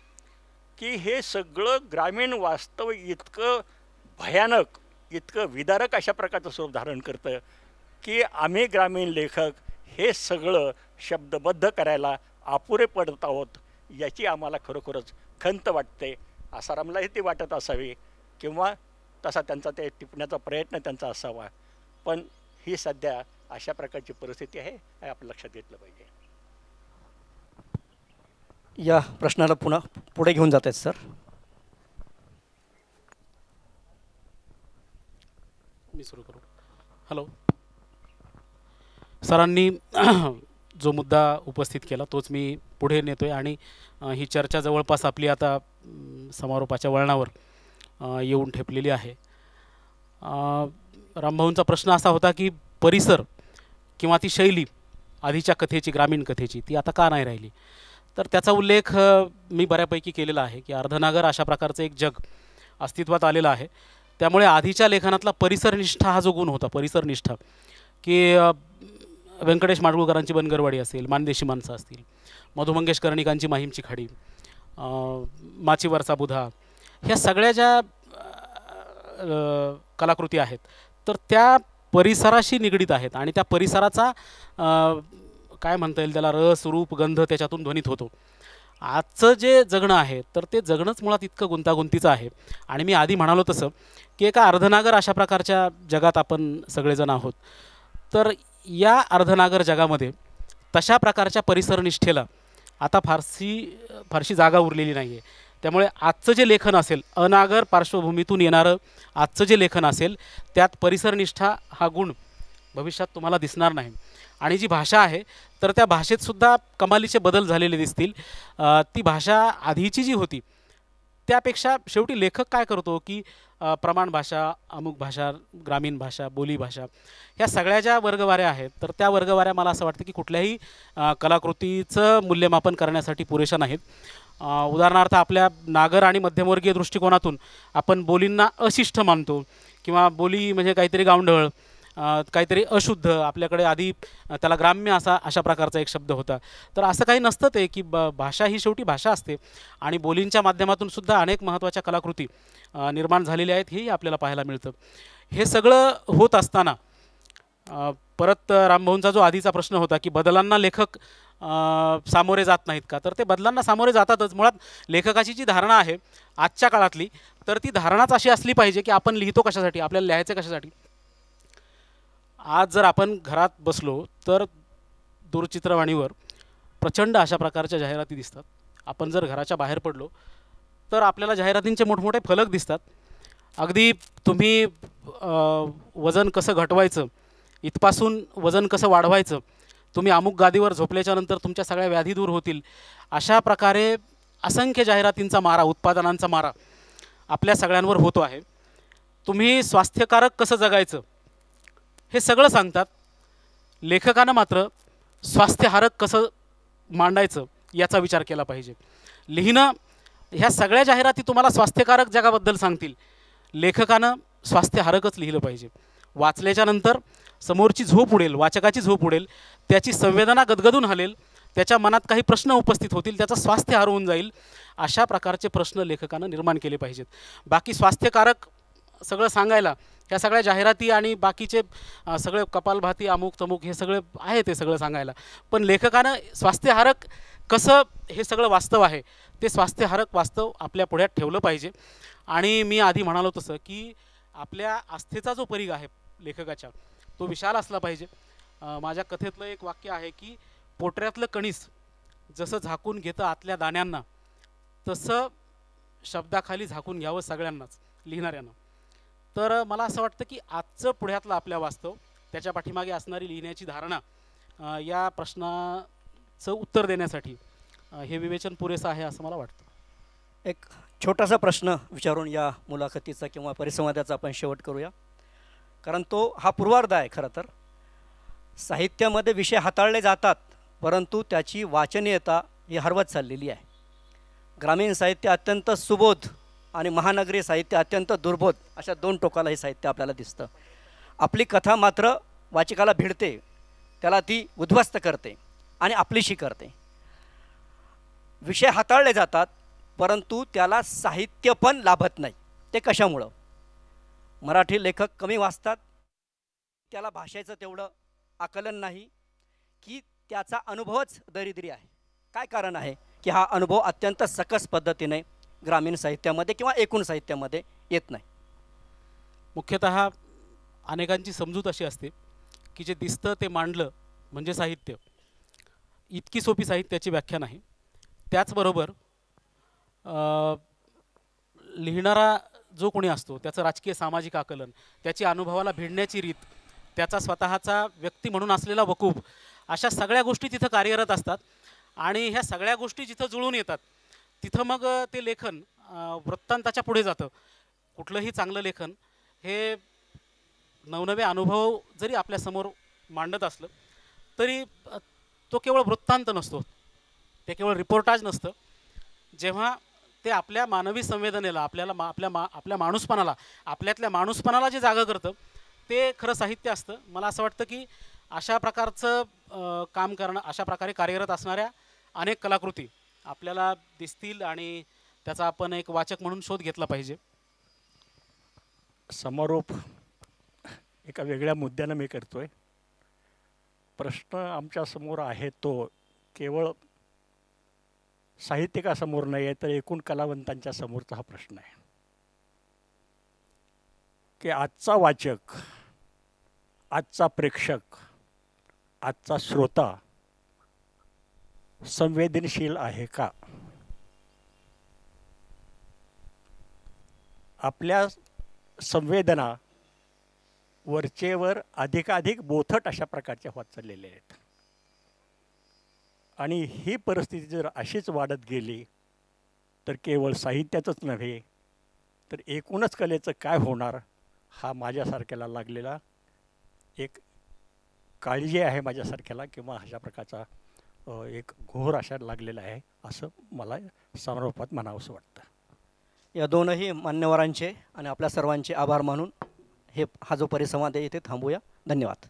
की हे सगळं ग्रामीण वास्तव इतकं भयानक, इतकं विदारक अशा प्रकारचं स्वरूप धारण करतं की आम्ही ग्रामीण लेखक हे सगळं शब्दबद्ध करायला अपुरे पडत आहोत, याची आम्हाला खरोखरच खंत वाटते. आसारामलाही ती वाटत असावी किंवा तसा त्यांचा ते टिपण्याचा प्रयत्न त्यांचा असावा, पण ही सध्या अशा प्रकारची परिस्थिती आहे, हे आपलं लक्षात घेतलं पाहिजे. या प्रश्नाला पुन्हा पुढे घेऊन जात आहेत सर. मी सुरू करू. हॅलो. सरांनी जो मुद्दा उपस्थित केला तोच मी पुढे नेतो आहे आणि ही चर्चा जवळपास आपली आता समारोपाच्या वळणावर येऊन ठेपलेली आहे. रामभाऊंचा प्रश्न असा होता की परिसर किंवा ती शैली आधीच्या कथेची, ग्रामीण कथेची, ती आता का नाही राहिली. तर त्याचा उल्लेख मी बऱ्यापैकी केलेला आहे की अर्धनागर अशा प्रकारचं एक जग अस्तित्वात आलेलं आहे. त्यामुळे आधीच्या लेखनातला परिसरनिष्ठा हा जो गुण होता, परिसरनिष्ठा, की व्यंकटेश माडगुळकरांची बनगरवाडी असेल, मानदेशी माणसं असतील, मधु मंगेश कर्णिकांची माहीमची खाडी, माचीवरचा बुधा, ह्या सगळ्या ज्या कलाकृती आहेत तर त्या परिसराशी निगडीत आहेत आणि त्या परिसराचा काय म्हणता येईल त्याला रस, रूप, गंध त्याच्यातून ध्वनित होतो. आजचं जे जगणं आहे तर ते जगणंच मुळात इतकं गुंतागुंतीचं आहे. आणि मी आधी म्हणालो तसं की एका अर्धनागर अशा प्रकारच्या जगात आपण सगळेजण आहोत. तर या अर्धनागर जगामध्ये तशा प्रकारच्या परिसरनिष्ठेला आता फारशी जागा उरलेली नाही आहे. त्यामुळे आजचं जे लेखन असेल, अनागर पार्श्वभूमीतून येणारं आजचं जे लेखन असेल त्यात परिसरनिष्ठा हा गुण भविष्यात तुम्हाला दिसणार नाही. आणि जी भाषा आहे तर त्या भाषेतसुद्धा कमालीचे बदल झालेले दिसतील. ती भाषा आधीची जी होती त्यापेक्षा शेवटी लेखक काय करतो की प्रमाण भाषा, अमुक भाषा, ग्रामीण भाषा, बोली भाषा, ह्या सगळ्या ज्या वर्गवाऱ्या आहेत तर त्या वर्गवाऱ्या मला असं वाटतं की कुठल्याही कलाकृतीचं मूल्यमापन करण्यासाठी पुरेशा नाहीत. उदाहरणार्थ आपल्या नागर आणि मध्यमवर्गीय दृष्टिकोनातून आपण बोलींना अशिष्ट मानतो किंवा बोली म्हणजे काहीतरी गावंढळ, काहीतरी अशुद्ध. आपल्याकडे आधी त्याला ग्राम्य अशा प्रकारचा एक शब्द होता. तर असं काही नसतं ते की भाषा ही शेवटी भाषा असते आणि बोलींच्या माध्यमातून सुद्धा अनेक महत्त्वाच्या कलाकृती निर्माण झालेल्या आहेत, हेही आपल्याला पाहायला मिळतं. हे सगळं होत असताना परत रामभाऊंचा जो आधीचा प्रश्न होता की बदलांना लेखक सामोरे जात नाहीत का, तर ते बदलांना सामोरे जातातच. मुळात लेखकाची जी धारणा आहे आजच्या काळातली तर ती धारणाच अशी असली पाहिजे की आपण लिहितो कशासाठी, आपल्याला लिहायचं कशासाठी. आज जर आपण घरात बसलो तर दूरचित्रवाणीवर प्रचंड अशा प्रकारच्या जाहिराती दिसतात. आपण जर घराच्या बाहेर पडलो तर आपल्याला जाहिरातींचे मोठमोठे फलक दिसतात. अगदी तुम्ही वजन कसं घटवायचं इथपासून वजन कसं वाढवायचं, तुम्ही अमुक गादीवर झोपल्याच्यानंतर तुमच्या सगळ्या व्याधी दूर होतील, अशा प्रकारे असंख्य जाहिरातींचा मारा, उत्पादनांचा मारा आपल्या सगळ्यांवर होतो आहे. तुम्ही स्वास्थ्यकारक कसं जगायचं हे सगळं सांगतात. लेखकानं मात्र स्वास्थ्यहारक कसं मांडायचं याचा विचार केला पाहिजे. लिहिणं, ह्या सगळ्या जाहिराती तुम्हाला स्वास्थ्यकारक जगाबद्दल सांगतील, लेखकानं स्वास्थ्यहारकच लिहिलं पाहिजे. वाचल्याच्या नंतर समोरची झोप उडेल, वाचकाची झोप उडेल, त्याची संवेदना गदगदून हलेल, त्याच्या मनात काही प्रश्न उपस्थित होतील, त्याचं स्वास्थ्य हरवून जाईल. अशा प्रकारचे प्रश्न लेखकानं निर्माण केले पाहिजेत. बाकी स्वास्थ्यकारक सगळं सांगायला ह्या सगळ्या जाहिराती आणि बाकीचे सगळे कपालभाती, अमुक तमुक हे सगळे आहे ते सगळं सांगायला, पण लेखकानं स्वास्थ्यहारक कसं हे सगळं वास्तव आहे ते स्वास्थ्यहारक वास्तव आपल्या पुढ्यात ठेवलं पाहिजे. आणि मी आधी म्हणालो तसं की आपल्या आस्थेचा जो परिघ आहे लेखकाच्या तो विशाल असला पाहिजे. माझ्या कथेतलं एक वाक्य आहे की पोटऱ्यातलं कणीस जसं झाकून घेतं आतल्या दाण्यांना तसं शब्दाखाली झाकून घ्यावं सगळ्यांनाच, लिहिणाऱ्यांना. तर मला असं वाटतं की आजचं पुढ्यातलं आपल्या वास्तव, त्याच्या पाठीमागे असणारी लिहिण्याची धारणा, या प्रश्नाचं उत्तर देण्यासाठी हे विवेचन पुरेसं आहे असं मला वाटतं. एक छोटासा प्रश्न विचारून या मुलाखतीचा किंवा परिसंवादाचा आपण शेवट करूया, कारण तो हा पूर्वार्ध आहे. खरं तर साहित्यामध्ये विषय हाताळले जातात, परंतु त्याची वाचनीयता ही हरवत चाललेली आहे. ग्रामीण साहित्य अत्यंत सुबोध आणि महानगरी साहित्य अत्यंत दुर्बोध, अशा दोन टोकाला हे साहित्य आपल्याला दिसतं. आपली कथा मात्र वाचकाला भिडते, त्याला ती उद्ध्वस्त करते आणि आपलीशी करते. विषय हाताळले जातात, परंतु त्याला साहित्य पण लाभत नाही. ते कशामुळं? मराठी लेखक कमी वाचतात, त्याला भाषेचं तेवढं आकलन नाही, की त्याचा अनुभवच दरिद्री आहे. काय कारण आहे की हा अनुभव अत्यंत सकस पद्धतीने ग्रामीण साहित्यामध्ये किंवा एकूण साहित्यामध्ये येत नाही? मुख्यतः अनेकांची समजूत अशी असते की जे दिसतं ते मांडलं म्हणजे साहित्य. इतकी सोपी साहित्याची व्याख्या नाही. त्याचबरोबर लिहिणारा जो कोणी असतो त्याचं राजकीय सामाजिक आकलन, त्याची अनुभवाला भिडण्याची रीत, त्याचा स्वतःचा व्यक्ती म्हणून असलेला वकूफ, अशा सगळ्या गोष्टी तिथं कार्यरत असतात. आणि ह्या सगळ्या गोष्टी जिथं जुळून येतात तिथं मग ते लेखन वृत्तांताच्या पुढे जातं. कुठलंही चांगलं लेखन हे नवनवे अनुभव जरी आपल्यासमोर मांडत असलं तरी तो केवळ वृत्तांत नसतो, ते केवळ रिपोर्टाज नसतं. जेव्हा ते आपल्या मानवी संवेदनेला, आपल्या माणूसपणाला, आपल्यातल्या माणूसपणाला जे जागं करतं ते खरं साहित्य असतं. मला असं वाटतं की अशा प्रकारचं काम करणं, अशा प्रकारे कार्यरत असणाऱ्या अनेक कलाकृती आपल्याला दिसतील आणि त्याचा आपण एक वाचक म्हणून शोध घेतला पाहिजे. समारोप एका वेगळ्या मुद्द्यानं मी करतोय. प्रश्न आमच्यासमोर आहे तो केवळ साहित्यिकासमोर नाही आहे, तर एकूण कलावंतांच्या समोरचा हा प्रश्न आहे की आजचा वाचक, आजचा प्रेक्षक, आजचा श्रोता संवेदनशील आहे का? आपल्या संवेदना वरचेवर अधिकाधिक बोथट अशा प्रकारच्या होत चाललेल्या आहेत. आणि ही परिस्थिती जर अशीच वाढत गेली तर केवळ साहित्याचंच नव्हे तर एकूणच कलेचं काय होणार, हा माझ्यासारख्याला लागलेला एक काळजी आहे माझ्यासारख्याला, किंवा अशा प्रकारचा एक घोर अशा लागलेला आहे, असं मला समारोपात म्हणावंसं वाटतं. या दोनही मान्यवरांचे आणि आपल्या सर्वांचे आभार मानून हा जो परिसंवाद आहे इथे थांबूया. धन्यवाद.